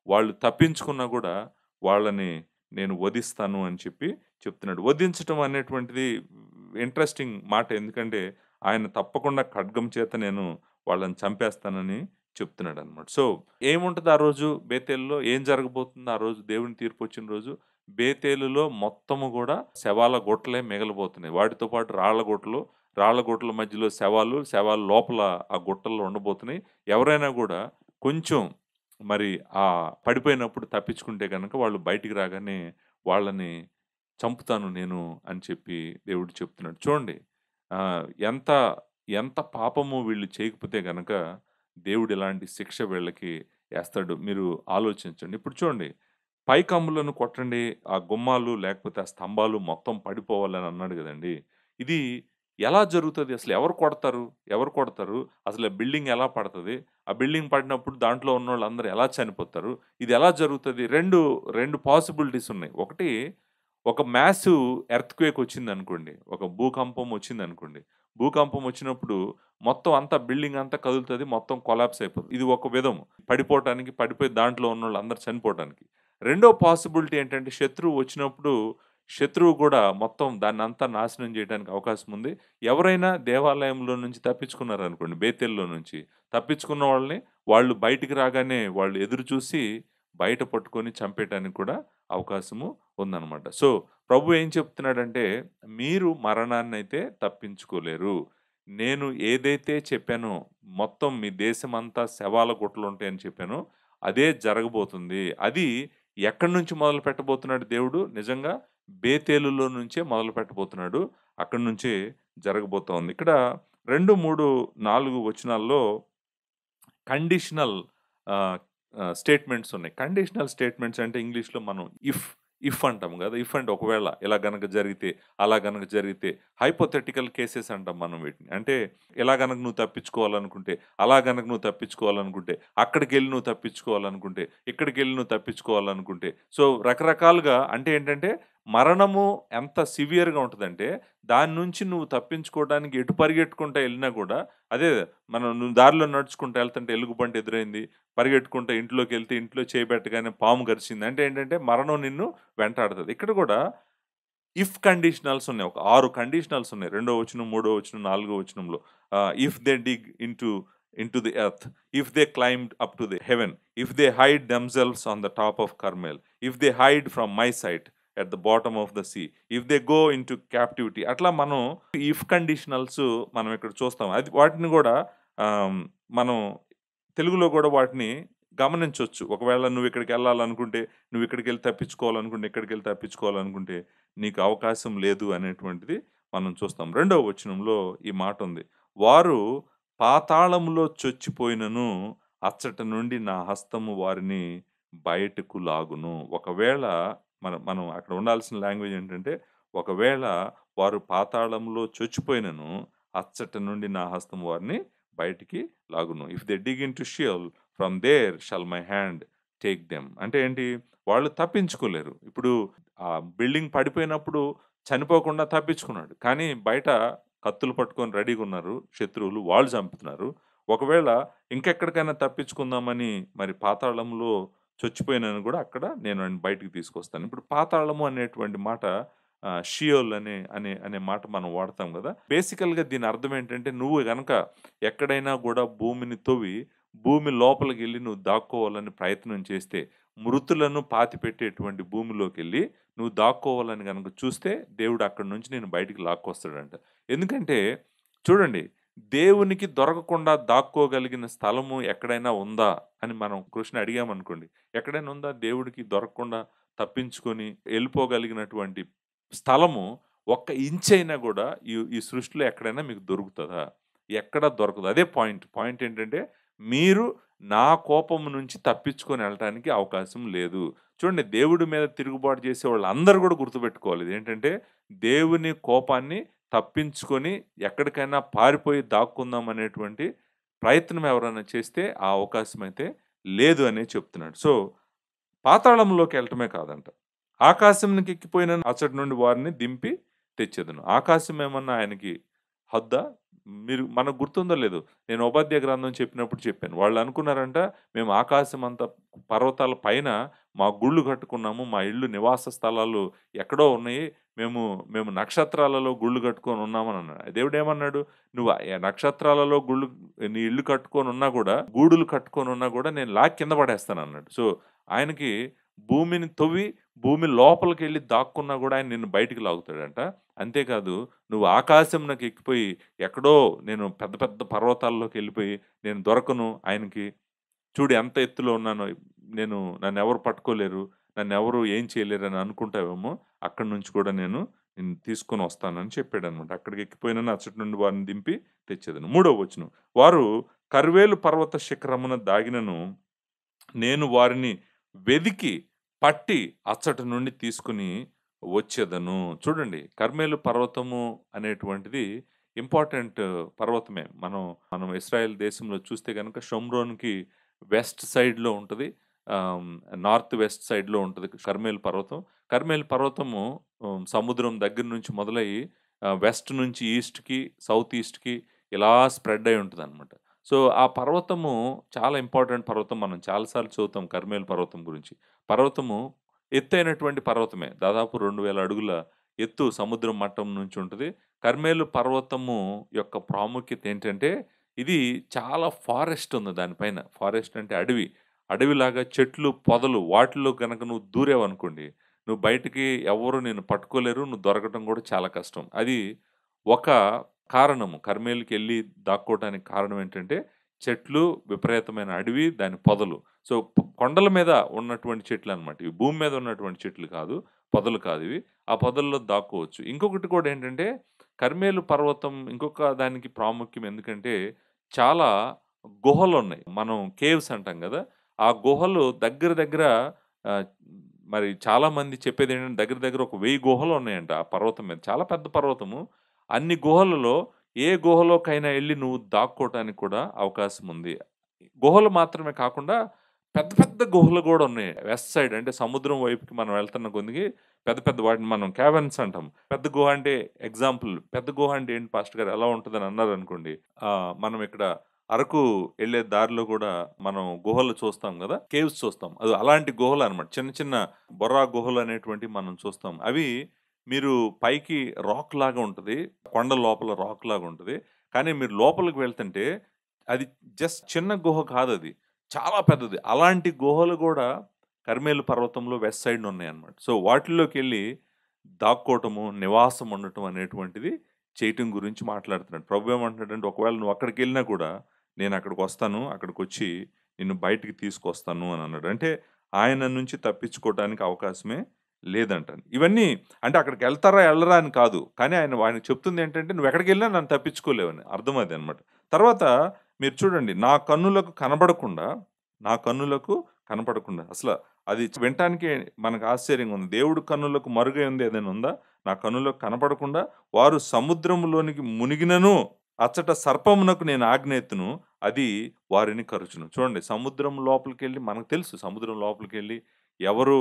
వాళ్ళు తప్పించుకున్నా కూడా వాళ్ళని నేను వధిస్తాను అని చెప్పి చెప్తున్నాడు. వధించటం అనేటువంటిది ఇంట్రెస్టింగ్ మాట. ఎందుకంటే ఆయన తప్పకుండా ఖడ్గం చేత నేను వాళ్ళని చంపేస్తానని చెప్తున్నాడనమాట. సో, ఏముంటది ఆ రోజు బేతేలులో? ఏం జరగబోతుంది ఆ రోజు దేవుని తీర్పొచ్చిన రోజు? బేతేలులో మొత్తము గూడా శవాల గుట్టలే మిగలబోతున్నాయి. వాటితో పాటు రాళ్ళ గుట్టలు, రాళ్ళ గుట్టల మధ్యలో శవాలు, శవాల లోపల ఆ గుట్టల్లో ఉండబోతున్నాయి. ఎవరైనా గూడా కొంచెం మరి పడిపోయినప్పుడు తప్పించుకుంటే గనక వాళ్ళు బయటికి రాగానే వాళ్ళని చంపుతాను నేను అని చెప్పి దేవుడు చెప్తున్నాడు. చూడండి ఆహ్, ఎంత ఎంత పాపము వీళ్ళు చేయకపోతే గనక దేవుడు ఇలాంటి శిక్ష వీళ్ళకి ఏస్తాడు. మీరు ఆలోచించండి. ఇప్పుడు చూడండి పైకమ్ములను కొట్టండి, ఆ గుమ్మాలు లేకపోతే ఆ స్తంభాలు మొత్తం పడిపోవాలని అన్నాడు గదండీ! ఇది ఎలా జరుగుతది? అసలు ఎవరు కొడతారు? ఎవరు కొడతారు? అసలు ఆ బిల్డింగ్ ఎలా పడతది? ఆ బిల్డింగ్ పడినప్పుడు దాంట్లో ఉన్నోళ్ళందరూ ఎలా చనిపోతారు? ఇది ఎలా జరుగుతది? 2 పాసిబిలిటీస్ ఉన్నాయి. ఒకటి ఒక మాసివ్ ఎర్త్‌క్వేక్ వచ్చిందనుకోండి. ఒక భూకంపం వచ్చిందనుకోండి. భూకంపం వచ్చినప్పుడు మొత్తం అంతా బిల్డింగ్ అంతా కదులుతది. మొత్తం కొలాప్స్ అయిపోతది. ఇది ఒక విధం. పడిపోయి దాంట్లో ఉన్నోళ్ళందరూ చనిపోవటానికి. రెండో పాసిబిలిటీ ఏంటంటే శత్రువు వచ్చినప్పుడు శత్రువు గూడా మొత్తం దాన్నంతా నాశనం జేయడానికి అవకాశం ఉంది. ఎవరైనా దేవాలయంలో నుంచి తప్పించుకున్నారనుకోండి బేతేలులో నుంచి. తప్పించుకున్న వాళ్ళని వాళ్ళు బయటికి రాగానే వాళ్ళు ఎదురు చూసి బయట పట్టుకొని చంపేయటానికి కూడా అవకాశము ఉందనమాట. సో, ప్రభు ఏం చెప్తున్నాడంటే, మీరు మరణాన్నయితే తప్పించుకోలేరు. నేను ఏదైతే చెప్పానో, మొత్తం మీ దేశమంతా శవాల గుట్టలుంటాయని చెప్పానో, అదే జరగబోతుంది. అది ఎక్కడి నుంచి మొదలు పెట్టబోతున్నాడు దేవుడు? నిజంగా బేతేలులో నుంచే మొదలు పెట్టబోతున్నాడు. అక్కడి నుంచే జరగబోతోంది. ఇక్కడ 2, 3, 4 వచనాల్లో కండిషనల్ ఆహ్, స్టేట్మెంట్స్ ఉన్నాయి. కండిషనల్ స్టేట్మెంట్స్ అంటే ఇంగ్లీష్‌లో మనం ఇఫ్ అంటాం గదా! ఇఫ్ అంటే ఒకవేళ ఇలా గనక జరిగితే, అలా గనక జరిగితే హైపోథెటికల్ కేసెస్ అంటాం మనం వీటిని. అంటే ఇలా గనక నువ్వు తప్పించుకోవాలనుకుంటే, అలా గనక నువ్వు తప్పించుకోవాలనుకుంటే, అక్కడికెళ్ళి నువ్వు తప్పించుకోవాలనుకుంటే, ఇక్కడికెళ్ళి నువ్వు తప్పించుకోవాలనుకుంటే. సో, రకరకాలుగా అంటే ఏంటంటే మరణము ఎంత సివియర్‌గా ఉంటదంటే, దాని నుంచి నువ్వు తప్పించుకోవడానికి ఎటు పరిగెట్టుకుంటా ఎళ్ళినా గూడా అదే నువ్వు దారిలో నడుచుకుంటూ ఎళ్తుంటే ఎలుగుబంటి ఎదురైంది. పరిగెట్టుకుంటూ ఇంట్లోకెళ్తే ఇంట్లో చేయి పెట్టగానే పాము కరిచింది. అంటే ఏంటంటే మరణం నిన్ను వెంటాడుతది. ఇక్కడ గూడా ఇఫ్ కండిషనల్స్ ఉన్నాయి. ఒక 6 కండిషనల్స్ ఉన్నాయి. రెండో వచనం, మూడో వచనం, నాలుగో వచనంలో. If they dig into the earth, if they climbed up to the heaven, if they hide themselves on the top of Carmel, if they hide from my sight at the bottom of the sea, if they go into captivity. అట్లా మనం ఇఫ్ కండిషనల్స్ మనం ఇక్కడ చూస్తాం. అది వాటిని గూడా ఆహ్, మనం తెలుగులో గూడా వాటిని గమనించొచ్చు. ఒకవేళ నువ్విక్కడికెళ్ళాలనుకుంటే, నువ్విక్కడికెళ్ళి తప్పించుకోవాలనుకుంటే, ఇక్కడికెళ్ళి తప్పించుకోవాలనుకుంటే, నీకు అవకాశం లేదు అనేటువంటిది మనం చూస్తాం. రెండవ వచనంలో ఈ మాటుంది. వారు పాతాళములో చొచ్చిపోయినను, అచ్చట నుండి నా హస్తము వారిని బయటకు లాగును. ఒకవేళ మనం అక్కడ ఉండాల్సిన లాంగ్వేజ్ ఏంటంటే, ఒకవేళ వారు పాతాళంలో చొచ్చిపోయినను, అచ్చట నుండి నా హస్తము వారిని బయటికి లాగును. If they dig into Sheol from there shall my hand take them. అంటే ఏంటి? వాళ్ళు తప్పించుకోలేరు. ఇప్పుడు ఆ బిల్డింగ్ పడిపోయినప్పుడు చనిపోకుండా తప్పించుకున్నాడు. కానీ బయట కత్తులు పట్టుకొని రెడీగున్నారు శత్రువులు. వాళ్ళు చంపుతున్నారు. ఒకవేళ ఇంకెక్కడికైనా తప్పించుకుందామని మరి పాతాళంలో చొచ్చిపోయినను గూడా అక్కడ నేను వాడిని బయటికి తీసుకొస్తాను. ఇప్పుడు పాతాళము అనేటువంటి మాట షియోల్ అనే మాట మనం వాడతాం గదా! బేసికల్‌గా దీని అర్థం ఏంటంటే, నువ్వు గనక ఎక్కడైనా గూడా భూమిని తవ్వి, భూమి లోపలికెళ్ళి నువ్వు దాక్కోవాలని ప్రయత్నం చేస్తే, మృతులను పాతిపెట్టేటువంటి భూమిలోకెళ్ళి నువ్వు దాక్కోవాలని గనక చూస్తే, దేవుడు అక్కడి నుంచి నిన్ను బయటికి లాక్కొస్తాడంట. ఎందుకంటే చూడండి, దేవునికి దొరకకుండా దాక్కోగలిగిన స్థలము ఎక్కడైనా ఉందా? అని మనం క్వెషన్ అడిగామనుకోండి. ఎక్కడైనా ఉందా దేవుడికి దొరకకుండా తప్పించుకొని ఎళ్ళిపోగలిగినటువంటి స్థలము ఒక్క ఇంచైనా గూడా ఈ సృష్టిలో ఎక్కడైనా మీకు దొరుకుతదా? ఎక్కడ దొరకదు. అదే పాయింట్. పాయింట్ ఏంటంటే, మీరు నా కోపము నుంచి తప్పించుకొని ఎళ్ళటానికి అవకాశం లేదు. చూడండి దేవుడి మీద తిరుగుబాటు చేసేవాళ్ళందరూ గూడా గుర్తుపెట్టుకోవాలి. ఇదేంటంటే, దేవుని కోపాన్ని తప్పించుకొని ఎక్కడికైనా పారిపోయి దాక్కుందాం అనేటువంటి ప్రయత్నం ఎవరైనా చేస్తే ఆ అవకాశం అయితే లేదు అనే చెప్తున్నాడు. సో, పాతాళంలోకి వెళ్ళటమే కాదంట. ఆకాశంనికి ఎక్కిపోయిన అచ్చటి నుండి వారిని దింపి తెచ్చెదను. ఆకాశం ఏమన్నా ఆయనకి హద్దా? మనకు గుర్తుందో లేదో, నేను ఉపధ్యాయ గ్రంథం చెప్పినప్పుడు చెప్పాను. వాళ్ళు అనుకున్నారంట, మేము ఆకాశం అంత పర్వతాల పైన మా గుళ్ళు కట్టుకున్నాము. మా ఇల్లు నివాస స్థలాలు ఎక్కడో ఉన్నాయి. మేము మేము నక్షత్రాలలో గుళ్ళు కట్టుకొని ఉన్నామని అన్నాడు. దేవుడేమన్నాడు? నువ్వు నక్షత్రాలలో నీ ఇల్లు కట్టుకొని ఉన్నా కూడా, గూడులు కట్టుకొని ఉన్నా కూడా నేను లాగి కింద పడేస్తానన్నాడు. సో, ఆయనకి భూమిని తవ్వి, భూమి లోపలికెళ్ళి దాక్కున్నా గూడా ఆయన నిన్ను బయటికి లాగుతాడంట. అంతేకాదు, నువ్వు ఆకాశంలోకి ఎక్కిపోయి, ఎక్కడో నేను పెద్ద పెద్ద పర్వతాల్లోకెళ్ళిపోయి, నేను దొరకను ఆయనకి. చూడు ఎంత ఎత్తులో ఉన్నానో, నన్నెవరు పట్టుకోలేరు, నన్నెవరు ఏం చేయలేరని అనుకుంటావేమో, అక్కడి నుంచి కూడా నేను నిన్ను తీసుకొనొస్తానని చెప్పాడనమాట. అక్కడికి ఎక్కిపోయినను అచ్చటి నుండి వారిని దింపి తెచ్చేదను. మూడో వచనం. వారు కర్వేలు పర్వత శిఖరమున దాగినను, నేను వారిని వెదికి, పట్టి అచ్చటి నుండి తీసుకొని వచ్చేదను. చూడండి, కర్మెలు పర్వతము అనేటువంటిది ఇంపార్టెంట్ పర్వతమే. మనం మనం ఇశ్రాయేల్ దేశంలో చూస్తే గనక షోమ్రోన్‌కి వెస్ట్ సైడ్‌లో ఉంటది. ఆహ్, నార్త్ వెస్ట్ సైడ్‌లో ఉంటది కర్మెల్ పర్వతం. కర్మెల్ పర్వతము సముద్రం దగ్గర నుంచి మొదలయ్యి వెస్ట్ నుంచి ఈస్ట్‌కి, సౌత్ ఈస్ట్‌కి ఇలా స్ప్రెడ్ అయ్యి ఉంటదనమాట. సో, ఆ పర్వతము చాలా ఇంపార్టెంట్ పర్వతం. మనం చాలా సార్లు చదువుతాం కర్మెల్ పర్వతం గురించి. పర్వతము ఎత్తైనటువంటి పర్వతమే. దాదాపు 2000 అడుగుల ఎత్తు సముద్రం మట్టం నుంచి ఉంటది. కర్మెలు పర్వతము యొక్క ప్రాముఖ్యత ఏంటంటే, ఇది చాలా ఫారెస్ట్ ఉంది దానిపైన. ఫారెస్ట్ అంటే అడవి. అడవిలాగా చెట్లు, పొదలు వాటిలో గనక నువ్వు దూరావనుకోండి, నువ్వు బయటికి ఎవ్వరు నిన్ను పట్టుకోలేరు. నువ్వు దొరకటం కూడా చాలా కష్టం. అది ఒక కారణము. కర్మెలుకెళ్ళి దాక్కోవటానికి కారణం ఏంటంటే, చెట్లు, విపరీతమైన అడవి, దాని పొదలు. సో, కొండల మీద ఉన్నటువంటి చెట్లనమాట. ఇవి భూమి మీద ఉన్నటువంటి చెట్లు కాదు. పొదలు కాదివి. ఆ పొదల్లో దాక్కోవచ్చు. ఇంకొకటి కూడా ఏంటంటే, కర్మెలు పర్వతం ఇంకొక దానికి ప్రాముఖ్యం ఎందుకంటే, చాలా గుహలున్నాయి. మనం కేవ్స్ అంటాం గదా! ఆ గుహలు దగ్గర దగ్గర ఆహ్, మరి చాలామంది చెప్పేదేంటంటే దగ్గర దగ్గర ఒక 1000 గుహలున్నాయంట ఆ పర్వతం మీద. చాలా పెద్ద పర్వతము. అన్ని గుహలలో ఏ గుహలోకైనా ఎళ్లి నువ్వు దాక్కోటానికి కూడా అవకాశం ఉంది. గుహలు మాత్రమే కాకుండా పెద్ద పెద్ద గుహలు గూడా ఉన్నాయి. వెస్ట్ సైడ్ అంటే సముద్రం వైపుకి మనం వెళ్తున్న కొద్దికి పెద్ద పెద్ద వాటిని మనం క్యావర్న్స్ అంటాం. పెద్ద గుహ అంటే ఎగ్జాంపుల్ పెద్ద గుహ అంటే ఏంటి పాస్టర్ గారు ఎలా ఉంటదని అన్నారనుకోండి. మనం ఇక్కడ అరకు ఎళ్ళే దారిలో గూడా మనం గుహలు చూస్తాం గదా! కేవ్స్ చూస్తాం. అది అలాంటి గుహలనమాట. చిన్న చిన్న బొర్రా గుహలనేటువంటివి మనం చూస్తాం. అవి మీరు పైకి రాక్ లాగా ఉంటది. కొండ లోపల రాక్ లాగా ఉంటది. కానీ మీరు లోపలికి వెళ్తుంటే అది జస్ట్ చిన్న గుహ కాదది. చాలా పెద్దది. అలాంటి గుహలు గూడా కర్మెలు పర్వతంలో వెస్ట్ సైడ్‌న ఉన్నాయన్నమాట. సో, వాటిల్లోకెళ్ళి దాక్కోవటము, నివాసం ఉండటం అనేటువంటిది చేయటం గురించి మాట్లాడుతున్నాడు. ప్రభు ఏమంటున్నాడంటే, ఒకవేళ నువ్వు అక్కడికెళ్ళినా కూడా నేనక్కడికొస్తాను. అక్కడికొచ్చి నిన్ను బయటికి తీసుకొస్తాను అని అన్నాడు. అంటే ఆయన నుంచి తప్పించుకోవటానికి అవకాశమే లేదంట. ఇవన్నీ అంటే అక్కడికెళ్తారా? ఎళ్ళరా? అని కాదు. కానీ ఆయనకి చెప్తుందేంటంటే, నువ్వెక్కడికెళ్ళినా నన్ను తప్పించుకోలేవని. అర్థం అదనమాట. తర్వాత మీరు చూడండి, నా కన్నులకు కనపడకుండా అసల అది వినటానికే మనకు ఆశ్చర్యంగా ఉంది. దేవుడు కన్నులకు మరుగై ఉంది ఏదైనా ఉందా? నా కన్నులకు కనపడకుండా వారు సముద్రములోనికి మునిగినను అచ్చట సర్పమునకు నేను ఆజ్ఞ ఎత్తును. అది వారిని కరుచును. చూడండి, సముద్రం లోపలికెళ్ళి మనకు తెలుసు సముద్రం లోపలికెళ్ళి ఎవరు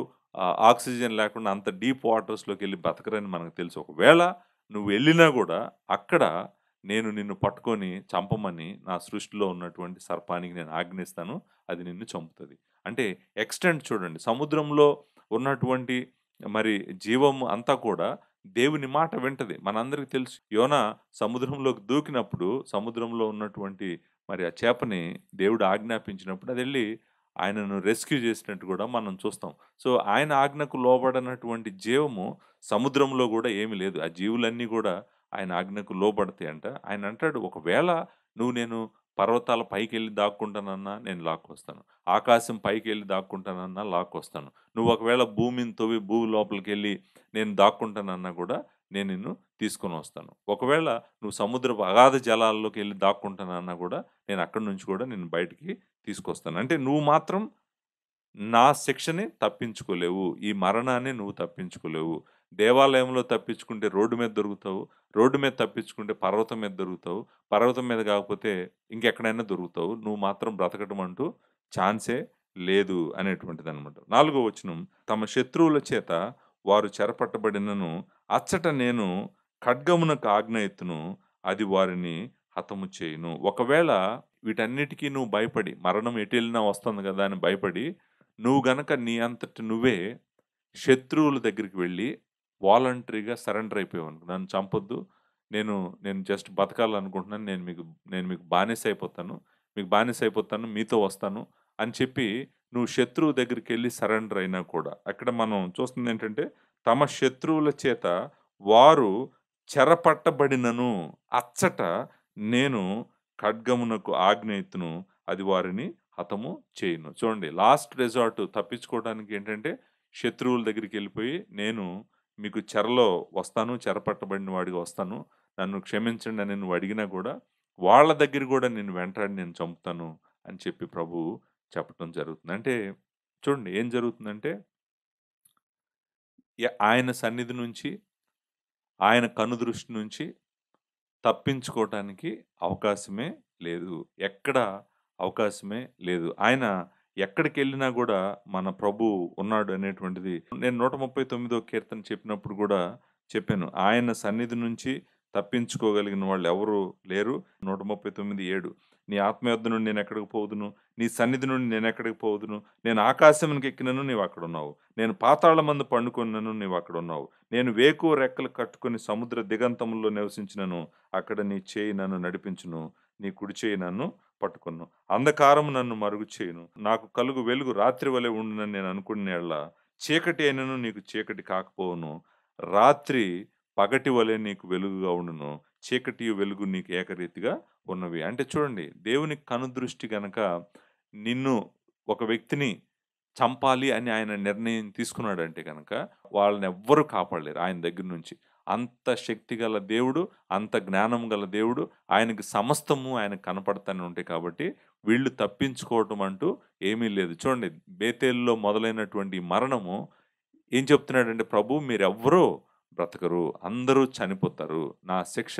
ఆక్సిజన్ లేకుండా అంత డీప్ వాటర్స్‌లోకెళ్ళి బతకరని మనకు తెలుసు. ఒకవేళ నువ్వెళ్ళినా గూడా అక్కడ నేను నిన్ను పట్టుకొని చంపమని నా సృష్టిలో ఉన్నటువంటి సర్పానికి నేను ఆజ్ఞిస్తాను. అది నిన్ను చంపుతది. అంటే ఎక్స్‌టెంట్ చూడండి. సముద్రంలో ఉన్నటువంటి మరి జీవం అంతా కూడా దేవుని మాట వింటది. మనందరికి తెలుసు. యోనా సముద్రంలోకి దూకినప్పుడు సముద్రంలో ఉన్నటువంటి మరి ఆ చేపని దేవుడు ఆజ్ఞాపించినప్పుడు అదెళ్ళి ఆయనను రెస్క్యూ చేసినట్టు కూడా మనం చూస్తాం. సో, ఆయన ఆజ్ఞకు లోబడనటువంటి జీవము సముద్రంలో గూడా ఏమి లేదు. ఆ జీవులన్నీ గూడా ఆయన ఆజ్ఞకు లోబడతాయంట. ఆయన అంటాడు, "ఒకవేళ నేను పర్వతాల పైకెళ్ళి దాక్కుంటానన్నా నేను లాక్కొస్తాను. ఆకాశం పైకెళ్ళి దాక్కుంటానన్నా లాక్కొస్తాను. నువ్వు ఒకవేళ భూమిని తవ్వి భూమి లోపలికెళ్ళి నేను దాక్కుంటానన్నా గూడా నేను నిన్ను తీసుకొనొస్తాను. ఒకవేళ నువ్వు సముద్రపు అగాధ జలాల్లోకెళ్ళి దాక్కుంటానన్నా గూడా నేను అక్కడి నుంచి కూడా నిన్ను బయటికి తీసుకొస్తాను." అంటే నువ్వు మాత్రం నా శిక్షని తప్పించుకోలేవు. ఈ మరణాన్ని నువ్వు తప్పించుకోలేవు. దేవాలయంలో తప్పించుకుంటే రోడ్డు మీద దొరుకుతావు. రోడ్డు మీద తప్పించుకుంటే పర్వతం మీద దొరుకుతావు. పర్వతం మీద కాకపోతే ఇంకెక్కడైనా దొరుకుతావు. నువ్వు మాత్రం బ్రతకటం అంటూ ఛాన్సే లేదు అనేటువంటిదనమాట. 4వ వచనం, తమ శత్రువుల చేత వారు చెరపట్టబడినను అచ్చట నేను ఖడ్గమునకు ఆజ్ఞ ఎత్తును, అది వారిని హతము చేయును. ఒకవేళ వీటన్నిటికీ నువ్వు భయపడి, మరణం ఎటెళ్ళినా వస్తుంది కదా అని భయపడి, నువ్వు గనక నీ అంతట నువ్వే శత్రువుల దగ్గరికి వెళ్ళి వాలంటరీగా సరెండర్ అయిపోయావనుకో, నన్ను చంపొద్దు, నేను నేను జస్ట్ బతకాలనుకుంటున్నాను, నేను మీకు బానిస అయిపోతాను, మీకు బానిస అయిపోతాను, మీతో వస్తాను అని చెప్పి నువ్వు శత్రువు దగ్గరికి వెళ్ళి సరెండర్ అయినా కూడా, అక్కడ మనం చూస్తుంది ఏంటంటే, తమ శత్రువుల చేత వారు చెరపట్టబడినను అచ్చట నేను ఖడ్గమునకు ఆజ్ఞ ఎత్తును, అది వారిని హతము చేయును. చూడండి, లాస్ట్ రిసార్ట్ తప్పించుకోవడానికి ఏంటంటే శత్రువుల దగ్గరికి వెళ్ళిపోయి, నేను మీకు చెరలో వస్తాను, చెరపట్టబడిన వాడిగా వస్తాను, నన్ను క్షమించండి అని నువ్వు అడిగినా కూడా వాళ్ళ దగ్గర కూడా నేను వెంటాడి నేను చంపుతాను అని చెప్పి ప్రభువు చెప్పటం జరుగుతుంది. అంటే చూడండి ఏం జరుగుతుందంటే, ఆయన సన్నిధి నుంచి, ఆయన కనుదృష్టి నుంచి తప్పించుకోవటానికి అవకాశమే లేదు. ఎక్కడ అవకాశమే లేదు. ఆయన ఎక్కడికెళ్ళినా గూడా మన ప్రభువు ఉన్నాడు అనేటువంటిది నేను 139వ కీర్తన చెప్పినప్పుడు గూడా చెప్పాను. ఆయన సన్నిధి నుంచి తప్పించుకోగలిగిన వాళ్ళెవరు లేరు. 139:7 నీ ఆత్మ యొద్ద నుండి నేనెక్కడికి పోదును? నీ సన్నిధి నుండి నేనెక్కడికి పోదును? నేను ఆకాశమునకెక్కినను నీవక్కడున్నావు. నేను పాతాళమందు పండుకొన్నను నీవక్కడున్నావు. నేను వేకువ రెక్కలు కట్టుకొని సముద్ర దిగంతముల్లో నివసించినను అక్కడ నీ చేయి నన్ను నడిపించును. నీ కుడి చేయి నన్ను పట్టుకొను. అంధకారము నన్ను మరుగు చేయును. నాకు కలుగు వెలుగు రాత్రి వలె ఉండునని నేను అనుకున్న యెడల చీకటి అయినను నీకు చీకటి కాకపోవును. రాత్రి పగటి వలె నీకు వెలుగుగా ఉండును. చీకటియు వెలుగు నీకు ఏకరీతిగా ఉన్నవి. అంటే చూడండి, దేవుని కనుదృష్టి గనక నిన్ను, ఒక వ్యక్తిని చంపాలి అని ఆయన నిర్ణయం తీసుకున్నాడంటే గనక వాళ్ళనెవ్వరు కాపాడలేరు ఆయన దగ్గర నుంచి. అంత శక్తి గల దేవుడు, అంత జ్ఞానం గల దేవుడు, ఆయనకి సమస్తము ఆయనకు కనపడతానే ఉంటాయి కాబట్టి వీళ్ళు తప్పించుకోవటం అంటూ ఏమీ లేదు. చూడండి, బేతేలులో మొదలైనటువంటి ఈ మరణము ఏం చెప్తున్నాడంటే, ప్రభు మీరెవ్వరూ బ్రతకరు, అందరూ చనిపోతారు, నా శిక్ష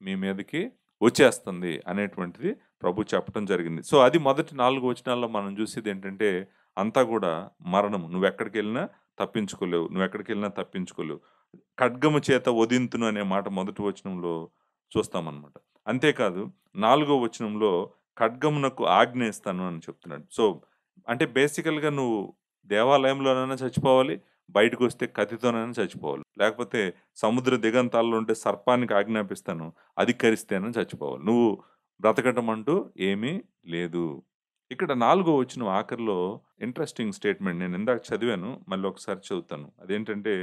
మీ మీదకి వచ్చేస్తుంది అనేటువంటిది ప్రభు చెప్పటం జరిగింది. సో అది మొదటి 4 వచనాల్లో మనం చూసేది ఏంటంటే, అంతా కూడా మరణము. నువ్వెక్కడికెళ్ళినా తప్పించుకోలేవు. నువ్వెక్కడికెళ్ళినా తప్పించుకోలేవు. ఖడ్గము చేత వధింతును అనే మాట మొదటి వచనంలో చూస్తామనమాట. అంతేకాదు 4వ వచనంలో ఖడ్గమునకు ఆజ్ఞ ఇస్తాను అని చెప్తున్నాడు. సో అంటే బేసికల్‌గా నువ్వు దేవాలయంలోనైనా చచ్చిపోవాలి, బయటకొస్తే కత్తితోనైనా చచ్చిపోవాలి. లేకపోతే సముద్ర దిగంతాల్లో ఉంటే సర్పానికి ఆజ్ఞాపిస్తాను, అది కరిస్తేనని చచ్చిపోవాలి. నువ్వు బ్రతకటం అంటూ ఏమీ లేదు. ఇక్కడ 4వ వచనం ఆఖరిలో ఇంట్రెస్టింగ్ స్టేట్మెంట్ నేను ఇందాక చదివాను. మళ్ళీ ఒకసారి చదువుతాను. అదేంటంటే,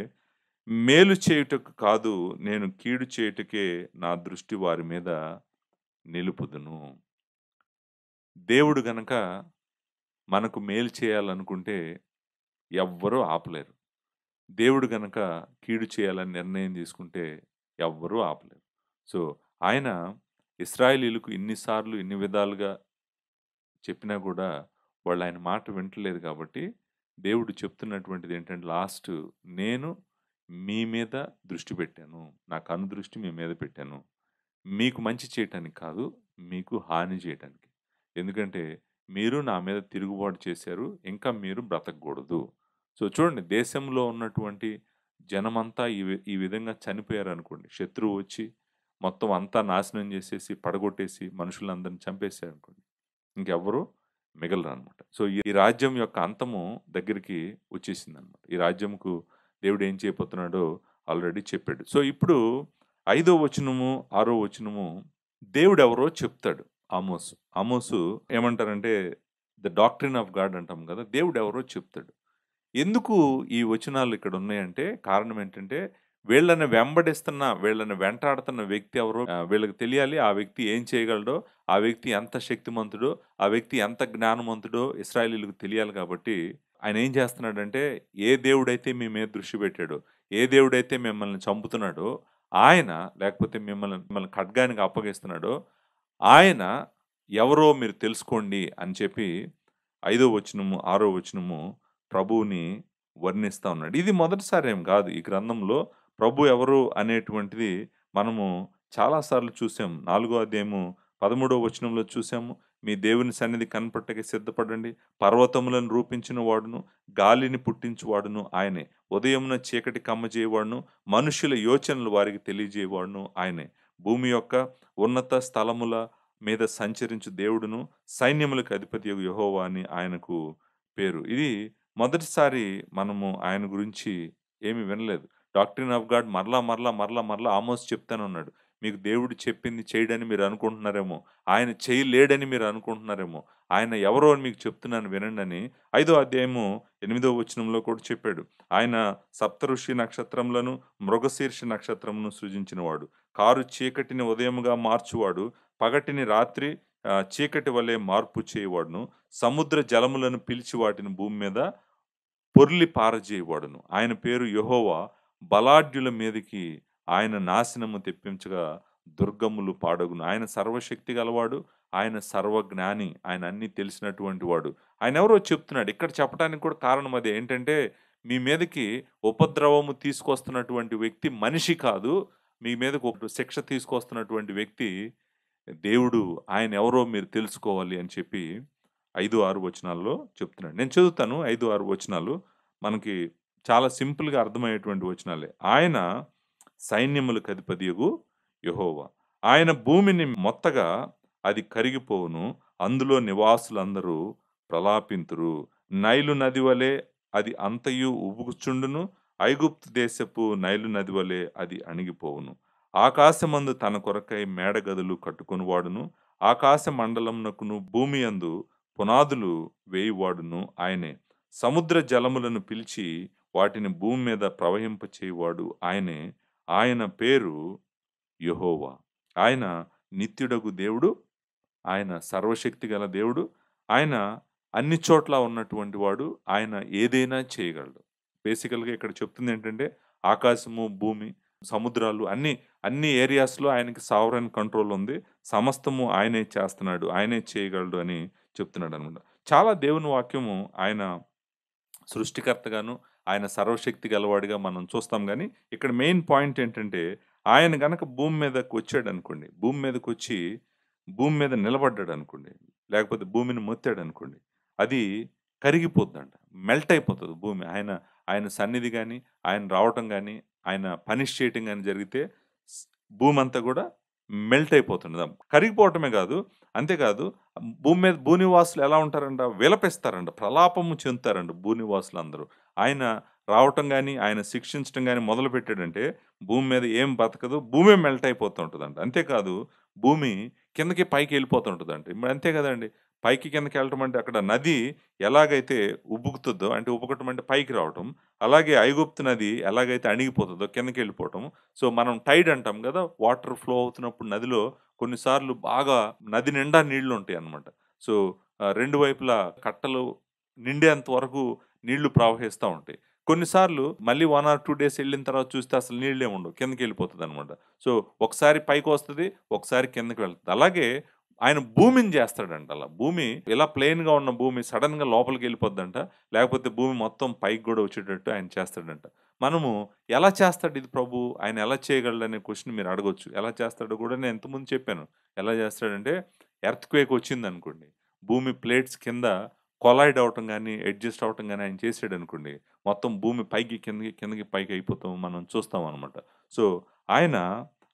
మేలు చేయుటకు కాదు నేను కీడు చేయుటకే నా దృష్టి వారి మీద నిలుపుదును. దేవుడు గనక మనకు మేలు చేయాలనుకుంటే ఎవ్వరూ ఆపలేరు. దేవుడు గనక కీడు చేయాలని నిర్ణయం తీసుకుంటే ఎవ్వరూ ఆపలేరు. సో ఆయన ఇశ్రాయేలీయులకు ఇన్ని సార్లు ఇన్ని విధాలుగా చెప్పినా కూడా వాళ్ళు ఆయన మాట వింటలేదు కాబట్టి దేవుడు చెప్తున్నటువంటిది ఏంటంటే, లాస్ట్ నేను మీ మీద దృష్టి పెట్టాను, నా కనుదృష్టి మీ మీద పెట్టాను, మీకు మంచి చేయటానికి కాదు, మీకు హాని చేయటానికి. ఎందుకంటే మీరు నా మీద తిరుగుబాటు చేశారు, ఇంకా మీరు బ్రతకూడదు. సో చూడండి, దేశంలో ఉన్నటువంటి జనమంతా ఈ విధంగా చనిపోయారనుకోండి, శత్రువు వచ్చి మొత్తం అంతా నాశనం చేసేసి పడగొట్టేసి మనుషులందరిని చంపేశారనుకోండి, ఇంకెవ్వరు మిగలరనమాట. సో ఈ రాజ్యం యొక్క అంతము దగ్గరికి వచ్చేసిందనమాట. ఈ రాజ్యంకు దేవుడు ఏం చేయబోతున్నాడో ఆల్రెడీ చెప్పాడు. సో ఇప్పుడు 5వ వచనము 6వ వచనము దేవుడెవరో చెప్తాడు. ఆమోసు. ఆమోసు ఏమంటారంటే, ద డాక్ట్రిన్ ఆఫ్ గాడ్ అంటాం కదా! దేవుడెవరో చెప్తాడు. ఎందుకు ఈ వచనాలు ఇక్కడ ఉన్నాయంటే, కారణం ఏంటంటే, వీళ్ళని వెంబడిస్తున్న, వీళ్ళని వెంటాడుతున్న వ్యక్తి ఎవరో వీళ్ళకి తెలియాలి. ఆ వ్యక్తి ఏం చేయగలడో, ఆ వ్యక్తి ఎంత శక్తిమంతుడో, ఆ వ్యక్తి ఎంత జ్ఞానవంతుడో ఇశ్రాయేలీయులకు తెలియాలి కాబట్టి, ఆయన ఏం చేస్తున్నాడంటే, ఏ దేవుడైతే మీ మీద దృష్టి పెట్టాడో, ఏ దేవుడైతే మిమ్మల్ని చంపుతున్నాడో, ఆయన, లేకపోతే మిమ్మల్ని ఖడ్గానికి అప్పగిస్తున్నాడో, ఆయన ఎవరో మీరు తెలుసుకోండి అని చెప్పి 5వ వచనము, 6వ వచనము ప్రభువుని వర్ణిస్తా ఉన్నాడు. ఇది మొదటిసారి ఏం కాదు. ఈ గ్రంథంలో ప్రభు ఎవరు అనేటువంటిది మనము చాలా సార్లు చూసాం. 4 అధ్యాయము 13 వచనంలో చూసాము. మీ దేవుని సన్నిధి కనపట్టక సిద్ధపడండి. పర్వతములను రూపించిన వాడును, గాలిని పుట్టించువాడును ఆయనే. ఉదయమున చీకటి కమ్మజేయవాడును, మనుషుల యోచనలు వారికి తెలియజేయవాడును ఆయనే. భూమి యొక్క ఉన్నత స్థలముల మీద సంచరించు దేవుడును, సైన్యములకు అధిపతియగు యెహోవా అని ఆయనకు పేరు. ఇది మొదటిసారి మనము ఆయన గురించి ఏమి వినలేదు. డాక్ట్రిన్ ఆఫ్ గాడ్ మరలా ఆమోస్ చెప్తానే ఉన్నాడు. మీకు దేవుడు చెప్పింది చేయడని మీరు అనుకుంటున్నారేమో, ఆయన చేయలేడని మీరు అనుకుంటున్నారేమో, ఆయన ఎవరో అని మీకు చెప్తున్నాను వినండని 5వ అధ్యాయము 8వ వచనంలో కూడా చెప్పాడు. ఆయన సప్తఋషి నక్షత్రములను, మృగశీర్ష నక్షత్రమును సృజించినవాడు. కారు చీకటిని ఉదయముగా మార్చువాడు, పగటిని రాత్రి చీకటి వలె మార్పు చేయవాడును. సముద్ర జలములను పిలిచి వాటిని భూమి మీద పొర్లి పారజేయవాడును. ఆయన పేరు యెహోవా. బలాఢ్యుల మీదకి ఆయన నాశనము తెప్పించగా దుర్గములు పాడగును. ఆయన సర్వశక్తి గలవాడు, ఆయన సర్వజ్ఞాని, ఆయన అన్నీ తెలిసినటువంటి వాడు. ఆయన ఎవరో చెప్తున్నాడు. ఇక్కడ చెప్పడానికి కూడా కారణం అదే. ఏంటంటే మీ మీదకి ఉపద్రవము తీసుకొస్తున్నటువంటి వ్యక్తి మనిషి కాదు. మీ మీదకి ఒక శిక్ష తీసుకొస్తున్నటువంటి వ్యక్తి దేవుడు. ఆయన ఎవరో మీరు తెలుసుకోవాలి అని చెప్పి 5, 6 వచనాల్లో చెప్తున్నాడు. నేను చదువుతాను 5, 6 వచనాలు. మనకి చాలా సింపుల్‌గా అర్థమయ్యేటువంటి వచనాలే. ఆయన సైన్యములకు అధిపతియగు యెహోవా. ఆయన భూమిని మొత్తగా అది కరిగిపోవును. అందులో నివాసులందరూ ప్రలాపింతురు. నైలు నది వలె అది అంతయు ఉబుకుచుండును. ఐగుప్తు దేశపు నైలు నది వలె అది అణిగిపోవును. ఆకాశమందు తన కొరకై మేడగదులు కట్టుకొనువాడును. ఆకాశ మండలమునకును భూమి యందు పునాదులు వేయువాడును ఆయనే. సముద్ర జలములను పిలిచి వాటిని భూమి మీద ప్రవహింపచేయువాడు ఆయనే. ఆయన పేరు యెహోవా. ఆయన నిత్యుడగు దేవుడు. ఆయన సర్వశక్తి గల దేవుడు. ఆయన అన్ని చోట్ల ఉన్నటువంటి వాడు. ఆయన ఏదైనా చేయగలడు. బేసికల్‌గా ఇక్కడ చెప్తుందేంటంటే ఆకాశము, భూమి, సముద్రాలు అన్ని ఏరియాస్‌లో ఆయనకి సావరెన్ కంట్రోల్ ఉంది. సమస్తము ఆయనే చేస్తున్నాడు. ఆయనే చేయగలడు అని చెప్తున్నాడనమాట. చాలా దేవుని వాక్యము ఆయన సృష్టికర్తగాను, ఆయన సర్వశక్తి గలవాడిగా మనం చూస్తాం గానీ, ఇక్కడ మెయిన్ పాయింట్ ఏంటంటే, ఆయన గనక భూమి మీదకొచ్చాడనుకోండి, భూమి మీద నిలబడ్డాడనుకోండి, లేకపోతే భూమిని మొత్తాడనుకోండి, అది కరిగిపోద్దంట. మెల్ట్ అయిపోతది భూమి. ఆయన సన్నిధి గాని, ఆయన రావటం గాని, ఆయన పనిష్ చేయటం గాని జరిగితే స్ భూమంతా గూడా మెల్ట్ అయిపోతుంటది. కరిగిపోవటమే గాదు, అంతేకాదు భూనివాసులు ఎలా ఉంటారంట? విలపిస్తారంట. ప్రలాపము చెందుతారంట భూనివాసులందరూ. ఆయన రావటం గాని, ఆయన శిక్షించటం గాని మొదలుపెట్టాడంటే, భూమి మీద ఏం బతకదు. భూమే మెల్ట్ అయిపోతూ ఉంటదంట. అంతేకాదు, భూమి కిందకి పైకి వెళ్ళిపోతూ ఉంటదంట. మరి అంతే గదండీ! పైకి కిందకి వెళ్ళటం అంటే అక్కడ నది ఎలాగైతే ఉబుకుతదో, అంటే ఉబుకటం అంటే పైకి రావటం. అలాగే ఐగుప్తు నది ఎలాగైతే అణిగిపోతదో కిందకెళ్ళిపోవటం. సో, మనం టైడ్ అంటాం గదా! వాటర్ ఫ్లో అవుతున్నప్పుడు నదిలో కొన్నిసార్లు బాగా నది నిండా నీళ్లుంటాయన్నమాట. సో, 2 వైపులా కట్టలు నిండేంత వరకు నీళ్లు ప్రవహిస్తా ఉంటాయి. కొన్నిసార్లు మళ్ళీ 1 ఆర్ 2 డేస్ ఎళ్ళిన తర్వాత చూస్తే అసలు నీళ్ళే ఉండవు. కిందకెళ్ళిపోతదనమాట. సో, ఒకసారి పైకొస్తది, ఒకసారి కిందకి వెళ్తది. అలాగే ఆయన భూమిని జేస్తాడంట అలా. భూమి ఇలా ప్లెయిన్‌గా ఉన్న భూమి సడెన్‌గా లోపలికెళ్ళిపోద్దంట. లేకపోతే భూమి మొత్తం పైకి గూడా వచ్చేటట్టు ఆయన చేస్తాడంట. మనము ఎలా చేస్తాడు ఇది ప్రభు? ఆయన ఎలా చేయగలడనే క్వెషన్ మీరు అడగొచ్చు. ఎలా చేస్తాడో గూడా నేను ఇంతకుముందు చెప్పాను. ఎలా చేస్తాడంటే ఎర్త్‌క్వేక్ వచ్చిందనుకోండి. భూమి ప్లేట్స్ కింద కొలైడ్ అవ్వటం గాని, అడ్జస్ట్ అవ్వటం గాని ఆయన చేసాడనుకోండి. మొత్తం భూమి పైకి కిందకి, కిందకి పైకి అయిపోతాం మనం చూస్తామనమాట. సో, ఆయన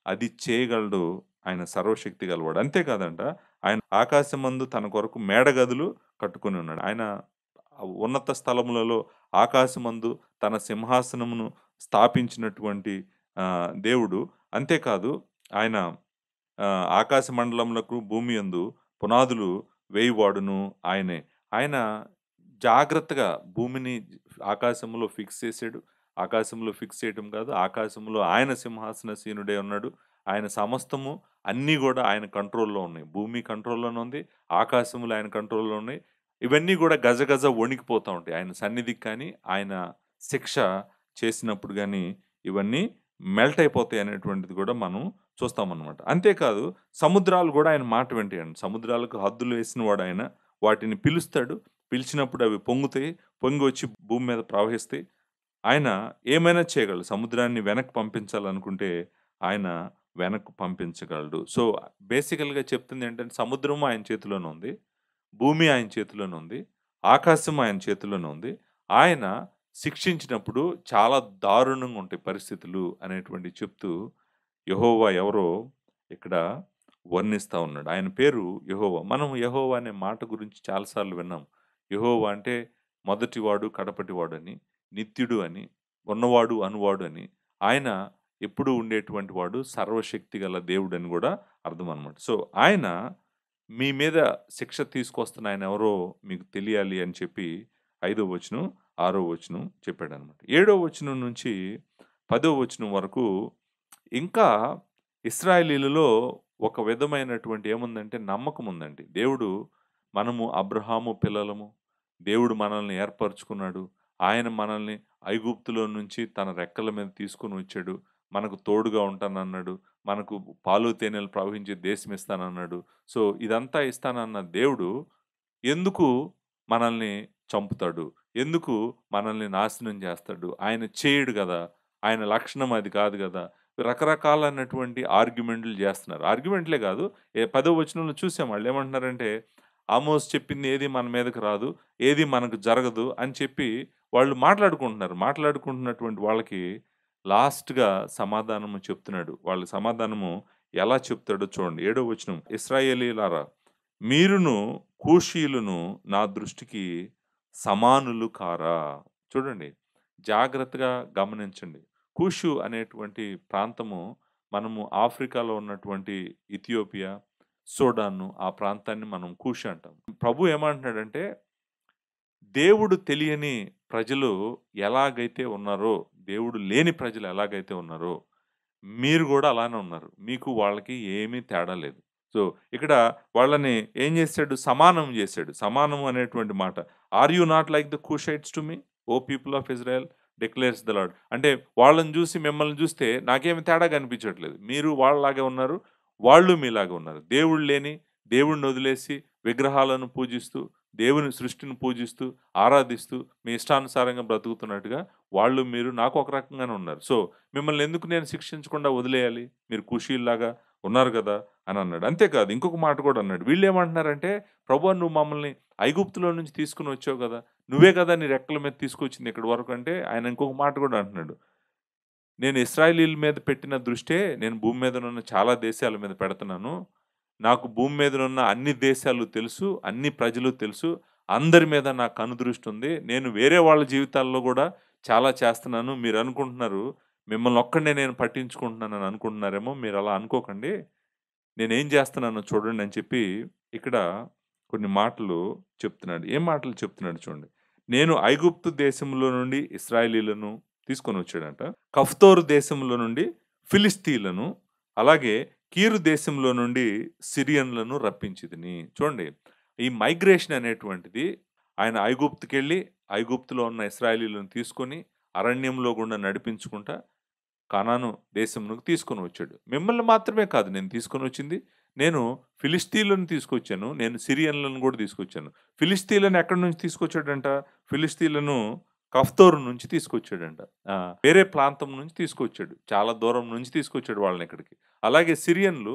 అది చేయగలడు. ఆయన సర్వశక్తి గలవాడు. అంతే కాదంట, ఆయన ఆకాశమందు తన కొరకు మేడగదులు కట్టుకొని ఉన్నాడు. ఆయన ఉన్నత స్థలములలో ఆకాశమందు తన సింహాసనమును స్థాపించినటువంటి దేవుడు. అంతేకాదు ఆయన ఆకాశ మండలములకు భూమి యందు పునాదులు వేయువాడును ఆయనే. ఆయన జాగ్రత్తగా భూమిని ఆకాశంలో ఫిక్స్ చేసాడు. ఆకాశంలో ఫిక్స్ చేయటం కాదు, ఆకాశంలో ఆయన సింహాసనాసీనుడై ఉన్నాడు. ఆయన సమస్తము అన్నీ గూడా ఆయన కంట్రోల్‌లో ఉన్నాయి. భూమి కంట్రోల్‌లోనే ఉంది. ఆకాశములు ఆయన కంట్రోల్‌లో ఉన్నాయి. ఇవన్నీ గూడా గజగజ వణికిపోతా ఉంటాయి. ఆయన సన్నిధికి కానీ, ఆయన శిక్ష చేసినప్పుడు గాని, ఇవన్నీ మెల్ట్ అయిపోతాయి అనేటువంటిది గూడా మనం చూస్తామనమాట. అంతేకాదు సముద్రాలు గూడా ఆయన మాట వింటాయండి. సముద్రాలకు హద్దులు వేసినవాడాయన. వాటిని పిలుస్తాడు. పిలిచినప్పుడు అవి పొంగుతాయి. పొంగి వచ్చి భూమి మీద ప్రవహిస్తాయి. ఆయన ఏమైనా చేయగలడు. సముద్రాన్ని వెనక్కి పంపించాలనుకుంటే ఆయన వెనక్కి పంపించగలడు. సో, బేసికల్‌గా చెప్తుందేంటంటే సముద్రము ఆయన చేతిలోనే ఉంది. భూమి ఆయన చేతిలోనే ఉంది. ఆకాశం ఆయన చేతిలోనే ఉంది. ఆయన శిక్షించినప్పుడు చాలా దారుణంగా ఉంటాయి పరిస్థితులు అనేటువంటివి చెప్తూ యెహోవా ఎవరో ఇక్కడ వర్ణిస్తా ఉన్నాడు. ఆయన పేరు యెహోవా. మనం యెహోవా అనే మాట గురించి చాలా సార్లు విన్నాం. యెహోవా అంటే మొదటివాడు, కడపటివాడు అని, నిత్యుడు అని, ఉన్నవాడు, అనువాడు అని. ఆయన ఎప్పుడూ ఉండేటువంటి వాడు, సర్వశక్తి గల దేవుడని గూడా అర్థం అన్నమాట. సో, ఆయన మీ మీద శిక్ష తీసుకొస్తున్న ఆయన ఎవరో మీకు తెలియాలి అని చెప్పి 5వ వచనం, 6వ వచనం చెప్పాడన్నమాట. 7వ వచనం నుంచి 10వ వచనం వరకు ఇంకా ఇశ్రాయేలీయులలో ఒక విధమైనటువంటి ఏముందంటే నమ్మకం ఉందండి. దేవుడు మనము అబ్రహాము పిల్లలము. దేవుడు మనల్ని ఏర్పరచుకున్నాడు. ఆయన మనల్ని ఐగుప్తులో నుంచి తన రెక్కల మీద తీసుకొని వచ్చాడు. మనకు తోడుగా ఉంటానన్నాడు. మనకు పాలు తేనెలు ప్రవహించే దేశం ఇస్తానన్నాడు. సో, ఇదంతా ఇస్తానన్న దేవుడు ఎందుకు మనల్ని చంపుతాడు? ఎందుకు మనల్ని నాశనం చేస్తాడు? ఆయన చేయడు గదా! ఆయన లక్షణం అది కాదు గదా! రకరకాలైనటువంటి ఆర్గ్యుమెంట్లు జేస్తున్నారు. ఆర్గ్యుమెంట్లే గాదు. 10వ వచనంలో చూసాం వాళ్ళేమంటున్నారంటే, ఆమోస్ చెప్పింది ఏది మన మీదకి రాదు. ఏది మనకు జరగదు అని చెప్పి వాళ్ళు మాట్లాడుకుంటున్నారు. మాట్లాడుకుంటున్నటువంటి వాళ్ళకి లాస్ట్‌గా సమాధానము చెప్తున్నాడు. వాళ్ళ సమాధానము ఎలా చెప్తాడో చూడండి. 7వ వచనం. ఇశ్రాయేలీయులారా మీరును కూషీయులను నా దృష్టికి సమానులు కారా? చూడండి. జాగ్రత్తగా గమనించండి. కూషు అనేటువంటి ప్రాంతము మనము ఆఫ్రికాలో ఉన్నటువంటి ఇథియోపియా, సూడాను ఆ ప్రాంతాన్ని మనం కూషు అంటాం. ప్రభు ఏమంటున్నాడంటే, దేవుడు తెలియని ప్రజలు ఎలాగైతే ఉన్నారో, దేవుడు లేని ప్రజలు ఎలాగైతే ఉన్నారో, మీరు గూడా అలానే ఉన్నారు. మీకు వాళ్ళకి ఏమీ తేడా లేదు. సో, ఇక్కడ వాళ్ళని ఏం జేసాడు? సమానం జేసాడు. సమానం అనేటువంటి మాట. Are you not like the Cushites to me? O people of Israel declares the Lord. అంటే వాళ్ళని జూసి మిమ్మల్ని జూస్తే నాకేమి తేడా కనిపించట్లేదు. మీరు వాళ్ళలాగే ఉన్నారు. వాళ్ళు మీలాగే ఉన్నారు. దేవుడు లేని, దేవుడిని వదిలేసి విగ్రహాలను పూజిస్తూ, దేవుని సృష్టిని పూజిస్తూ, ఆరాధిస్తూ, మీ ఇష్టానుసారంగా బ్రతుకుతున్నట్టుగా వాళ్ళు మీరు నాకు ఒక రకంగానే ఉన్నారు. సో, మిమ్మల్ని ఎందుకు నేను శిక్షించకుండా వదిలేయాలి? మీరు కూషీల్లాగా ఉన్నారు గదా! అని అన్నాడు. అంతేకాదు ఇంకొక మాట కూడా అన్నాడు. వీళ్ళేమంటున్నారంటే, ప్రభువా నువ్వు మమ్మల్ని ఐగుప్తులో నుంచి తీసుకొని వచ్చావు గదా! నువ్వే గదా నీ రెక్కల మీద తీసుకొచ్చింది ఇక్కడి వరకు అంటే, ఆయన ఇంకొక మాట కూడా అంటున్నాడు. నేను ఇశ్రాయేలీయుల మీద పెట్టిన దృష్టే నేను భూమి మీదనున్న చాలా దేశాల మీద పెడుతున్నాను. నాకు భూమి మీదనున్న అన్ని దేశాలు తెలుసు. అన్ని ప్రజలు తెలుసు. అందరి మీద నా కనుదృష్టి ఉంది. నేను వేరే వాళ్ళ జీవితాల్లో గూడా చాలా చేస్తున్నాను. మీరనుకుంటున్నారు, మిమ్మల్ని ఒక్కడినే నేను పట్టించుకుంటున్నానని అనుకుంటున్నారేమో! మీరలా అనుకోకండి. నేనేం చేస్తున్నానో చూడండి అని చెప్పి, ఇక్కడ కొన్ని మాటలు చెప్తున్నాడు. ఏం మాటలు చెప్తున్నాడు చూడండి. నేను ఐగుప్తు దేశంలో నుండి ఇశ్రాయేలీయులను తీసుకొనొచ్చాడంట. కఫ్తోరు దేశంలో నుండి ఫిలిష్తీయులను, అలాగే కీరు దేశంలో నుండి సిరియన్లను రప్పించితిని. చూడండి. ఈ మైగ్రేషన్ అనేటువంటిది ఆయన ఐగుప్తుకెళ్ళి, ఐగుప్తులో ఉన్న ఇశ్రాయేలీయులను తీసుకొని, అరణ్యంలో గుండా నడిపించుకుంటా కానాను దేశంలోకి తీసుకొని వచ్చాడు. మిమ్మల్ని మాత్రమే కాదు నేను తీసుకొనొచ్చింది. నేను ఫిలిష్తీయులను తీసుకొచ్చాను. నేను సిరియన్లను గూడా తీసుకొచ్చాను. ఫిలిష్తీయులను ఎక్కడి నుంచి తీసుకొచ్చాడంట? ఫిలిష్తీయులను కఫ్తోరు నుంచి తీసుకొచ్చాడంట. ఆ! వేరే ప్రాంతం నుంచి తీసుకొచ్చాడు. చాలా దూరం నుంచి తీసుకొచ్చాడు వాళ్ళని ఇక్కడికి. అలాగే సిరియన్లు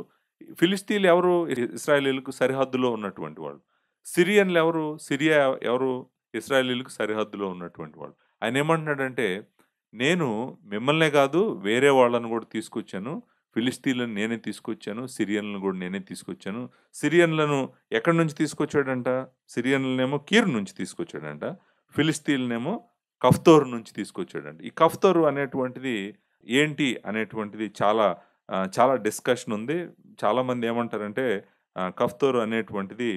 ఫిలిష్తీయులు ఎవరు? ఇశ్రాయేలీయులకు సరిహద్దులో ఉన్నటువంటి వాళ్ళు. సిరియన్లు ఎవరు? సిరియా ఎవరు? ఇశ్రాయేలీయులకు సరిహద్దులో ఉన్నటువంటి వాళ్ళు. ఆయనేమంటున్నాడంటే నేను మిమ్మల్నే గాదు, వేరే వాళ్ళని గూడా తీసుకొచ్చాను. ఫిలిష్తీయులను నేనే తీసుకొచ్చాను. సిరియన్లను గూడా నేనే తీసుకొచ్చాను. సిరియన్లను ఎక్కడి నుంచి తీసుకొచ్చాడంట? సిరియన్లనేమో కీర్ నుంచి తీసుకొచ్చాడంట. ఫిలిష్తీయులనేమో కఫ్తోరు నుంచి తీసుకొచ్చాడంట. ఈ కఫ్తోరు అనేటువంటిది ఏంటి అనేటువంటిది చాలా డిస్కషన్ ఉంది. చాలామంది ఏమంటారంటే కఫ్తోరు అనేటువంటిది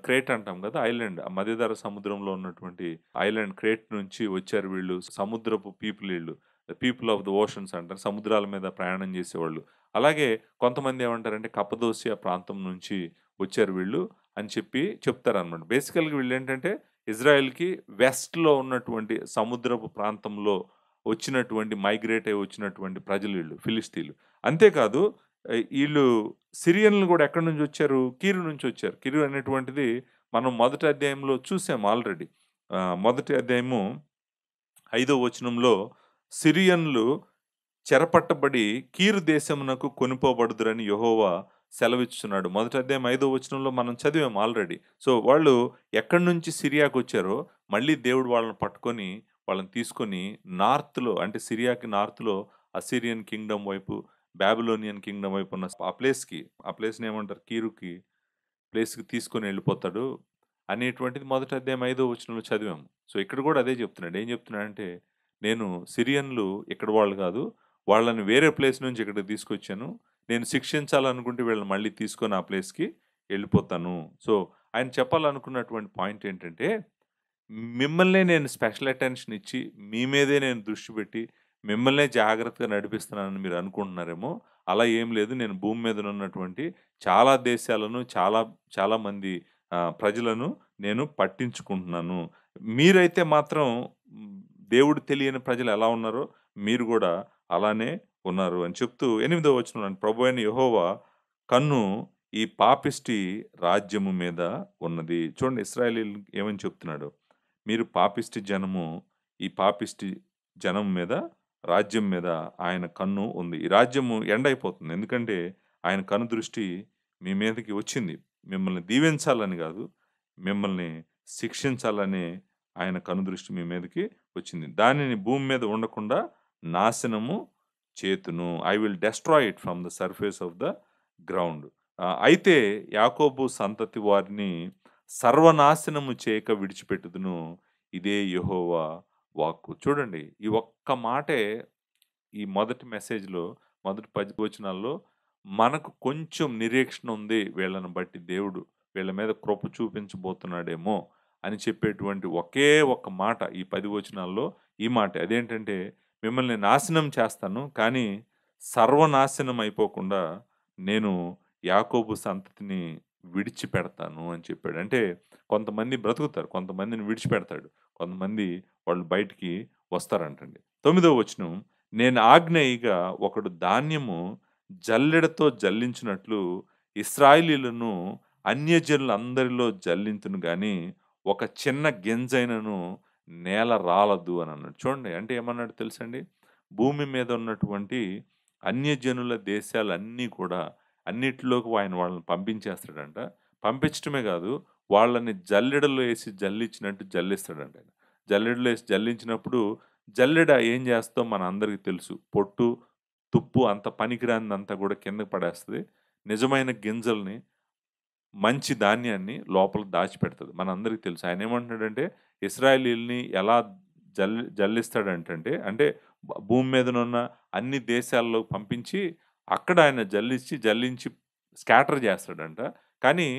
క్రేట్ అంటాం గదా! ఐలాండ్. మధ్యధరా సముద్రంలో ఉన్నటువంటి ఐలాండ్ క్రేట్ నుంచి వచ్చారు వీళ్ళు. సముద్రపు పీపుల్ ఈళ్ళు. పీపుల్ ఆఫ్ ద ఓషన్స్ అంటారు. సముద్రాల మీద ప్రయాణం చేసేవాళ్ళు. అలాగే కొంతమంది ఏమంటారంటే కప్పదోసియా ప్రాంతం నుంచి వచ్చారు వీళ్ళు అని చెప్పి చెప్తారనమాట. బేసికల్‌గా వీళ్ళేంటంటే ఇజ్రాయెల్‌కి వెస్ట్‌లో ఉన్నటువంటి సముద్రపు ప్రాంతంలో వచ్చినటువంటి మైగ్రేట్ అయ్యి వచ్చినటువంటి ప్రజలు వీళ్ళు ఫిలిష్తీయులు. అంతేకాదు ఈళ్ళు సిరియన్లు గూడా ఎక్కడి నుంచొచ్చారు? కీరు నుంచొచ్చారు. కీరు అనేటువంటిది మనం మొదటి అధ్యాయంలో చూసాం ఆల్రెడీ. మొదటి అధ్యాయము 5వ వచనంలో సిరియన్లు చెరపట్టబడి కీరు దేశమునకు కొనిపోబడుదురని యెహోవా సెలవిచ్చుచున్నాడు. మొదటి అధ్యాయం 5వ వచనంలో మనం చదివాం ఆల్రెడీ. సో, వాళ్ళు ఎక్కడి నుంచి సిరియాకొచ్చారో మళ్ళీ దేవుడు వాళ్ళని పట్టుకొని, వాళ్ళని తీసుకొని నార్త్‌లో అంటే సిరియాకి నార్త్‌లో అస్సిరియన్ కింగ్‌డమ్ వైపు, బాబిలోనియన్ కింగ్‌డమ్ వైపు ఉన్న ఆ ప్లేస్‌కి, ఆ ప్లేస్‌ని ఏమంటారు కీరుకి ప్లేస్‌కి తీసుకొని వెళ్ళిపోతాడు అనేటువంటిది మొదటి అధ్యాయం 5వ వచనంలో చదివాము. సో, ఇక్కడ కూడా అదే చెప్తున్నాడు. ఏం చెప్తున్నాడంటే, నేను సిరియన్లు ఇక్కడ వాళ్ళు కాదు. వాళ్ళని వేరే ప్లేస్ నుంచి ఇక్కడికి తీసుకొచ్చాను. నేను శిక్షించాలనుకుంటే వీళ్ళని మళ్ళీ తీసుకొని ఆ ప్లేస్‌కి ఎళ్ళిపోతాను. సో, ఆయన చెప్పాలనుకున్నటువంటి పాయింట్ ఏంటంటే, మిమ్మల్నే నేను స్పెషల్ అటెన్షన్ ఇచ్చి, మీ మీదే నేను దృష్టి పెట్టి, మిమ్మల్నే జాగ్రత్తగా నడిపిస్తున్నానని మీరు అనుకుంటున్నారేమో! అలా ఏం లేదు. నేను భూమి మీద ఉన్నటువంటి చాలా దేశాలను, చాలామంది ప్రజలను నేను పట్టించుకుంటున్నాను. మీరైతే మాత్రం హ్మ్, దేవుడు తెలియని ప్రజలు ఎలా ఉన్నారో, మీరు గూడా అలానే ఉన్నారు అని చెప్తూ 8వ వచనంలో ప్రభువైన యెహోవా కన్ను ఈ పాపిష్టి రాజ్యము మీద ఉన్నది. చూడండి ఇశ్రాయేలీయులు ఏమని చెప్తున్నాడో. మీరు పాపిష్టి జనము, ఈ పాపిష్టి జనం మీద, రాజ్యం మీద ఆయన కన్ను ఉంది. ఈ రాజ్యము ఎండ్ అయిపోతుంది. ఎందుకంటే ఆయన కనుదృష్టి మీ మీదకి వచ్చింది. మిమ్మల్ని దీవించాలని గాదు, మిమ్మల్ని శిక్షించాలనే ఆయన కనుదృష్టి మీ మీదకి వచ్చింది. దానిని భూమి మీద ఉండకుండా నాశనము చేతును. I will destroy it from the surface of the ground. అయితే యాకోబు సంతతి వారిని సర్వనాశనము చేయక విడిచిపెట్టుదును. ఇదే యెహోవా వాక్కు. చూడండి ఈ ఒక్క మాటే ఈ మొదటి మెసేజ్‌లో మొదటి 10 వచనాల్లో మనకు కొంచెం నిరీక్షణ ఉంది. వీళ్ళని బట్టి దేవుడు వీళ్ళ మీద కృప చూపించబోతున్నాడేమో అని చెప్పేటువంటి ఒకే ఒక్క మాట ఈ 10 వచనాల్లో ఈ మాటే. అదేంటంటే మిమ్మల్ని నాశనం చేస్తాను. కానీ సర్వనాశనం అయిపోకుండా నేను యాకోబు సంతతిని విడిచిపెడతాను అని చెప్పాడు. అంటే కొంతమంది బ్రతుకుతారు. కొంతమందిని విడిచిపెడతాడు. కొంతమంది వాళ్ళు బయటికి వస్తారంటండి. 9వ వచనం నేను ఆజ్ఞేయగా ఒకడు ధాన్యము జల్లెడతో జల్లించినట్లు ఇశ్రాయేలీయులను అన్యజనులందరిలో జల్లింతును గాని ఒక చిన్న గింజైనను నేల రాలదు అని అన్నాడు. చూడండి అంటే ఏమన్నాడు తెలుసండి? భూమి మీద ఉన్నటువంటి అన్యజనుల దేశాలన్నీ కూడా అన్నిటిలోకి ఆయన వాళ్ళని పంపించేస్తాడంట. పంపించటమే కాదు వాళ్ళని జల్లెడలో ఏసి జల్లించినట్టు జల్లిస్తాడంట ఆయన. జల్లెడలో ఏసి జల్లించినప్పుడు జల్లెడ ఏం చేస్తో మనందరికి తెలుసు. పొట్టు, తుప్పు అంత పనికిరానిదంతా గూడా కిందకి పడేస్తది. నిజమైన గింజల్ని, మంచి ధాన్యాన్ని లోపల దాచిపెడతది. మనందరికి తెలుసు. ఆయనేమంటున్నాడంటే, ఇశ్రాయేలీయుల్ని ఎలా జల్లిస్తాడంటంటే, అంటే భూమి మీదనున్న అన్ని దేశాల్లోకి పంపించి, అక్కడ ఆయన జల్లించి స్కాటర్ చేస్తాడంట. కానీ,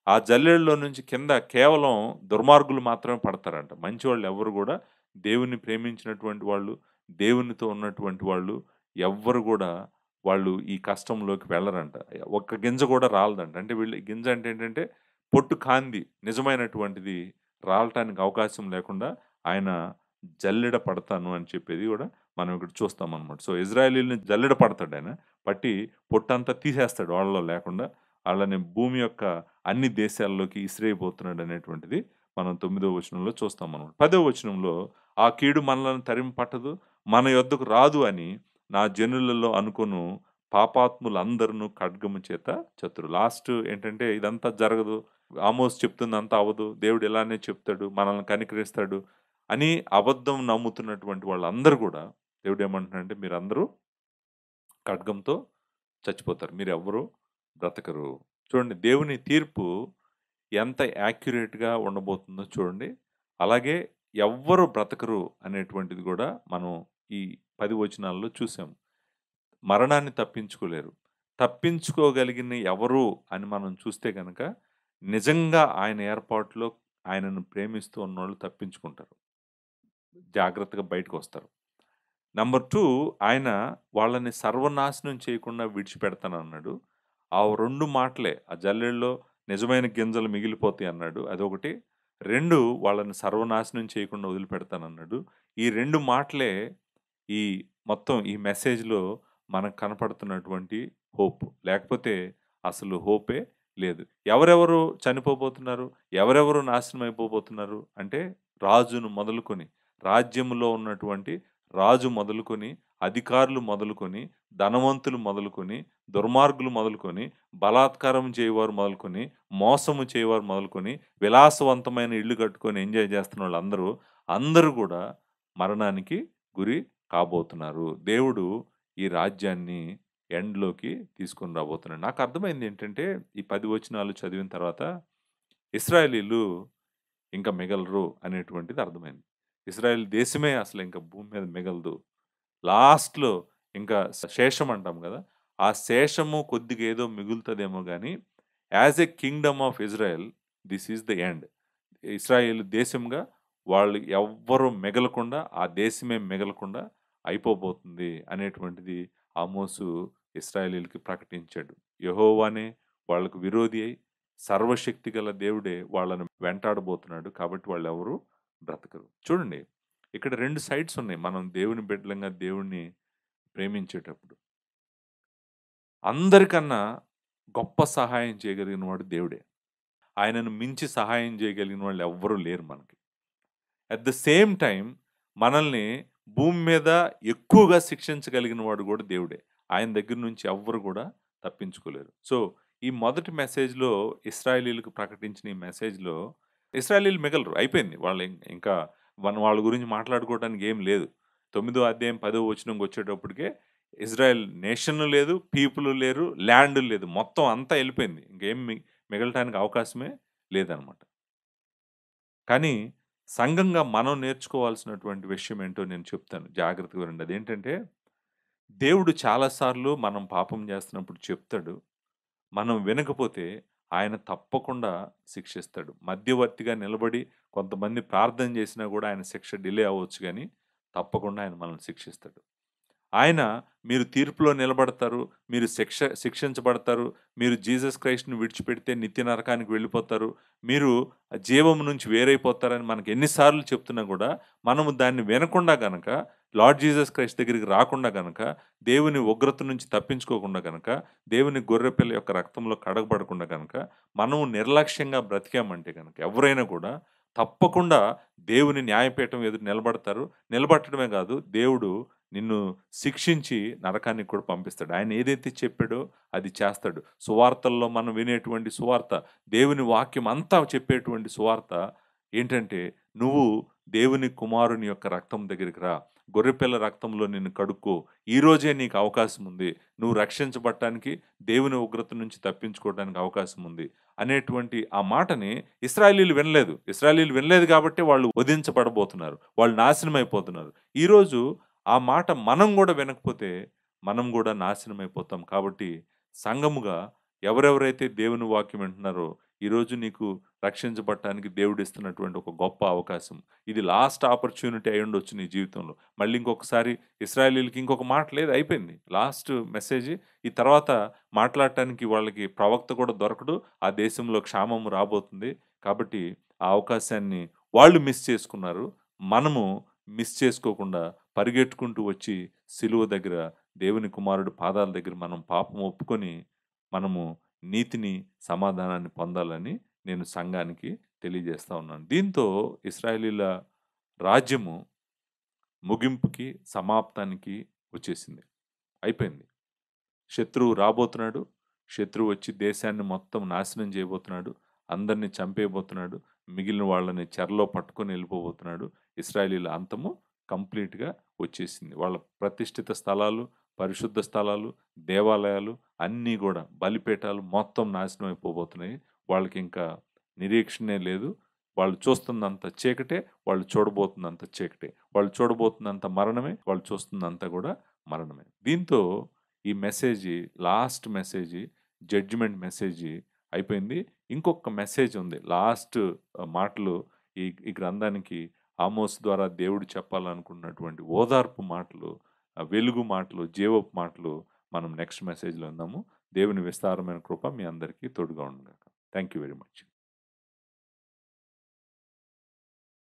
ఆ జల్లెడలో నుంచి కింద కేవలం దుర్మార్గులు మాత్రమే పడతారంట. మంచివాళ్ళు ఎవ్వరు గూడా దేవుడిని ప్రేమించినటువంటి వాళ్ళు, దేవునితో ఉన్నటువంటి వాళ్ళు ఎవ్వరు గూడా వాళ్ళు ఈ కష్టంలోకి వెళ్ళరంట. ఒక్క గింజ కూడా రాలదంట. అంటే వీళ్ళు గింజ అంటే ఏంటంటే పొట్టు కాంది నిజమైనటువంటిది రాలటానికి అవకాశం లేకుండా ఆయన జల్లెడ పడతాను అని చెప్పేది కూడా మనం ఇక్కడ చూస్తామనమాట. సో, ఇజ్రాయేలీయులని జల్లెడ పడతాడాయన. పట్టి పొట్టంతా తీసేస్తాడు వాళ్ళలో లేకుండా. ఆళ్ళని భూమి యొక్క అన్ని దేశాల్లోకి ఇసిరేయబోతున్నాడనేటువంటిది మనం 9వ వచనంలో చూస్తామనమాట. 10వ వచనంలో ఆ కీడు మనలను తరిమి పట్టదు, మన యొద్దకు రాదు అని నా జనులలో అనుకొను పాపాత్ములందరును ఖడ్గము చేత చతురు. లాస్ట్ ఏంటంటే ఇదంతా జరగదు. ఆమోస్ చెప్తుందంతా అవ్వదు. దేవుడు ఇలానే చెప్తాడు. మనల్ని కనికరిస్తాడు అని అబద్ధం నమ్ముతున్నటువంటి వాళ్ళందరూ గూడా దేవుడేమంటున్నాడంటే మీరందరూ ఖడ్గంతో చచ్చిపోతారు. మీరెవ్వరు బ్రతకరు. చూడండి దేవుని తీర్పు ఎంత యాక్యురేట్‌గా ఉండబోతుందో చూడండి. అలాగే ఎవ్వరు బ్రతకరు అనేటువంటిది గూడా మనం ఈ 10 వచనాల్లో చూసాం. మరణాన్ని తప్పించుకోలేరు. తప్పించుకోగలిగిన ఎవరు అని మనం చూస్తే గనక, నిజంగా ఆయన ఏర్పాటులో ఆయనను ప్రేమిస్తూ ఉన్నోళ్ళు తప్పించుకుంటారు. జాగ్రత్తగా బయటకొస్తారు. నంబర్ 2 ఆయన వాళ్ళని సర్వనాశనం చేయకుండా విడిచిపెడతానన్నాడు. ఆ 2 మాటలే ఆ జల్లెడలో నిజమైన గింజలు మిగిలిపోతాయి అన్నాడు. అదొకటి. 2 వాళ్ళని సర్వనాశనం చేయకుండా వదిలిపెడతానన్నాడు. ఈ 2 మాటలే ఈ మొత్తం ఈ మెసేజ్‌లో మనకు కనపడుతున్నటువంటి హోప్. లేకపోతే అసలు హోపే లేదు. ఎవరెవరు చనిపోబోతున్నారు? ఎవరెవరు నాశనం అయిపోబోతున్నారు? అంటే రాజును మొదలుకొని, రాజ్యములో ఉన్నటువంటి రాజు మొదలుకొని, అధికారులు మొదలుకొని, ధనవంతులు మొదలుకొని, దుర్మార్గులు మొదలుకొని, బలాత్కారం చేయవారు మొదలుకొని, మోసము చేయవారు మొదలుకొని, విలాసవంతమైన ఇల్లు కట్టుకొని ఎంజాయ్ చేస్తున్నోళ్ళందరూ, అందరూ గూడా మరణానికి గురి కాబోతున్నారు. దేవుడు ఈ రాజ్యాన్ని ఎండ్‌లోకి తీసుకొని రాబోతున్నాడు. నాకర్థమైందేంటంటే, ఈ 10 వచనాలు చదివిన తర్వాత, ఇశ్రాయేలీయులు ఇంక మిగలరు అనేటువంటిది అర్థమైంది. ఇశ్రాయేల్ దేశమే అసలింక భూమి మీద మిగలదు. లాస్ట్‌లో ఇంకా శేషం అంటాం గదా! ఆ శేషము కొద్దిగా ఏదో మిగులుతదేమో గానీ, as a kingdom of Israel this is the end. ఇశ్రాయేలు దేశంగా వాళ్ళు ఎవ్వరు మిగలకుండా, ఆ దేశమే మిగలకుండా అయిపోబోతుంది అనేటువంటిది ఆమోసు ఇశ్రాయేలీయులకి ప్రకటించాడు. యెహోవానే వాళ్ళకు విరోధి అయి, సర్వశక్తిగల దేవుడే వాళ్ళను వెంటాడబోతున్నాడు. కాబట్టి వాళ్ళెవరు బ్రతకరు. చూడండి, ఇక్కడ 2 సైడ్స్ ఉన్నాయి. మనం దేవుని బిడ్డలంగా దేవుడిని ప్రేమించేటప్పుడు. అందరికన్నా గొప్ప సహాయం చేయగలిగిన వాడు దేవుడే. ఆయనను మించి సహాయం చేయగలిగిన వాళ్ళు ఎవ్వరు లేరు మనకి. అట్ ద సేమ్ టైమ్ మనల్ని భూమి మీద ఎక్కువగా శిక్షించగలిగిన వాడు కూడా దేవుడే. ఆయన దగ్గర నుంచి ఎవ్వరు కూడా తప్పించుకోలేరు. సో, ఈ మొదటి మెసేజ్‌లో ఇశ్రాయేలీయులకు ప్రకటించిన ఈ మెసేజ్‌లో ఇశ్రాయేలీయులు మిగలరు. అయిపోయింది. వాళ్ళు ఇంకా మనం వాళ్ళ గురించి మాట్లాడుకోవడానికి ఏం లేదు. 9దో అధ్యాయం 10వ వచనంకి వచ్చేటప్పటికే ఇజ్రాయెల్ నేషన్ లేదు, పీపుల్ లేరు, ల్యాండ్ లేదు. మొత్తం అంతా ఎళ్ళిపోయింది. ఇంకేం మిగలటానికి అవకాశమే లేదనమాట. కానీ సంఘంగా మనం నేర్చుకోవాల్సినటువంటి విషయం ఏంటో నేను చెప్తాను. జాగ్రత్తగా వినండి. అదేంటంటే, దేవుడు చాలా సార్లు మనం పాపం చేస్తున్నప్పుడు చెప్తాడు. మనం వినకపోతే ఆయన తప్పకుండా శిక్షిస్తాడు. మధ్యవర్తిగా నిలబడి కొంతమంది ప్రార్థన చేసినా కూడా ఆయన శిక్ష డిలే అవ్వచ్చు గానీ, తప్పకుండా ఆయన మనల్ని శిక్షిస్తాడు. ఆయన మీరు తీర్పులో నిలబడతారు. మీరు శిక్షించబడతారు. మీరు జీసస్ క్రైస్ట్‌ని విడిచిపెడితే నిత్య నరకానికి వెళ్ళిపోతారు. మీరు జీవం నుంచి వేరైపోతారని మనకు ఎన్ని సార్లు చెప్తున్నా గూడా, మనము దాన్ని వినకుండా గనక, లార్డ్ జీసస్ క్రైస్ట్ దగ్గరికి రాకుండా గనక, దేవుని ఉగ్రత నుంచి తప్పించుకోకుండా గనక, దేవుని గొర్రెపిల్ల యొక్క రక్తంలో కడగబడకుండా గనక, మనము నిర్లక్ష్యంగా బ్రతికామంటే గనక, ఎవరైనా కూడా తప్పకుండా దేవుని న్యాయపీఠం ఎదుట నిలబడతారు. నిలబడటమే గాదు, దేవుడు నిన్ను శిక్షించి నరకానికి కూడా పంపిస్తాడు. ఆయన ఏదైతే చెప్పాడో అది చేస్తాడు. సువార్తల్లో మనం వినేటువంటి సువార్త, దేవుని వాక్యం అంతా చెప్పేటువంటి సువార్త ఏంటంటే, నువ్వు దేవుని కుమారుని యొక్క రక్తం దగ్గరికి రా. గొర్రెపిల్ల రక్తంలో నిన్ను కడుక్కో. ఈరోజే నీకు అవకాశం ఉంది. నువ్వు రక్షించబడటానికి, దేవుని ఉగ్రత నుంచి తప్పించుకోవడానికి అవకాశం ఉంది. అనేటువంటి ఆ మాటని ఇశ్రాయేలీయులు వినలేదు. ఇశ్రాయేలీయులు వినలేదు కాబట్టే వాళ్ళు వధించబడబోతున్నారు. వాళ్ళు నాశనం అయిపోతున్నారు. ఈరోజు ఆ మాట మనం గూడా వినకపోతే, మనం గూడా నాశనమైపోతాం. కాబట్టి సంఘముగా ఎవరెవరైతే దేవుని వాక్యం వింటున్నారో, ఈరోజు నీకు రక్షించబడటానికి దేవుడిస్తున్నటువంటి ఒక గొప్ప అవకాశం. ఇది లాస్ట్ ఆపర్చునిటీ అయ్యుండొచ్చు నీ జీవితంలో. మళ్ళీ ఇంకొకసారి ఇశ్రాయేలీయులకి ఇంకొక మాట లేదు, అయిపోయింది. Last message. ఈ తర్వాత మాట్లాడటానికి వాళ్ళకి ప్రవక్త కూడా దొరకడు. ఆ దేశంలో క్షామం రాబోతుంది. కాబట్టి ఆ అవకాశాన్ని వాళ్ళు మిస్ చేసుకున్నారు. మనము మిస్ చేసుకోకుండా పరిగెట్టుకుంటూ వచ్చి సిలువ దగ్గర దేవుని కుమారుడు పాదాల దగ్గర మనం పాపం ఒప్పుకొని మనము నీతిని, సమాధానాన్ని పొందాలని నేను సంఘానికి తెలియజేస్తా ఉన్నాను. దీంతో ఇశ్రాయేలీయుల రాజ్యము ముగింపుకి, సమాప్తానికి వచ్చేసింది. అయిపోయింది. శత్రువు రాబోతున్నాడు. శత్రువు వచ్చి దేశాన్ని మొత్తం నాశనం చేయబోతున్నాడు. అందరిని చంపేయబోతున్నాడు. మిగిలిన వాళ్ళని చెరలో పట్టుకొని వెళ్ళిపోబోతున్నాడు. ఇశ్రాయేలీయుల అంతము కంప్లీట్‌గా వచ్చేసింది. వాళ్ళ ప్రతిష్ఠిత స్థలాలు, పరిశుద్ధ స్థలాలు, దేవాలయాలు అన్నీ గూడా బలిపీఠాలు మొత్తం నాశనం అయిపోబోతున్నాయి. వాళ్ళకింకా నిరీక్షణే లేదు. వాళ్ళు చూస్తున్నంత చీకటే, వాళ్ళు చూడబోతున్నంత చీకటే. వాళ్ళు చూడబోతున్నంత మరణమే, వాళ్ళు చూస్తుందంతా గూడా మరణమే. దీంతో ఈ message last message judgment message అయిపోయింది. ఇంకొక మెసేజ్ ఉంది. లాస్ట్ మాటలు ఈ గ్రంథానికి ఆమోస్ ద్వారా దేవుడు చెప్పాలనుకున్నటువంటి ఓదార్పు మాటలు, వెలుగు మాటలు, జీవపు మాటలు మనం నెక్స్ట్ మెసేజ్‌లో విందాము. దేవుని విస్తారమైన కృప మీ అందరికీ తోడుగా ఉండును గాక. Thank you very much.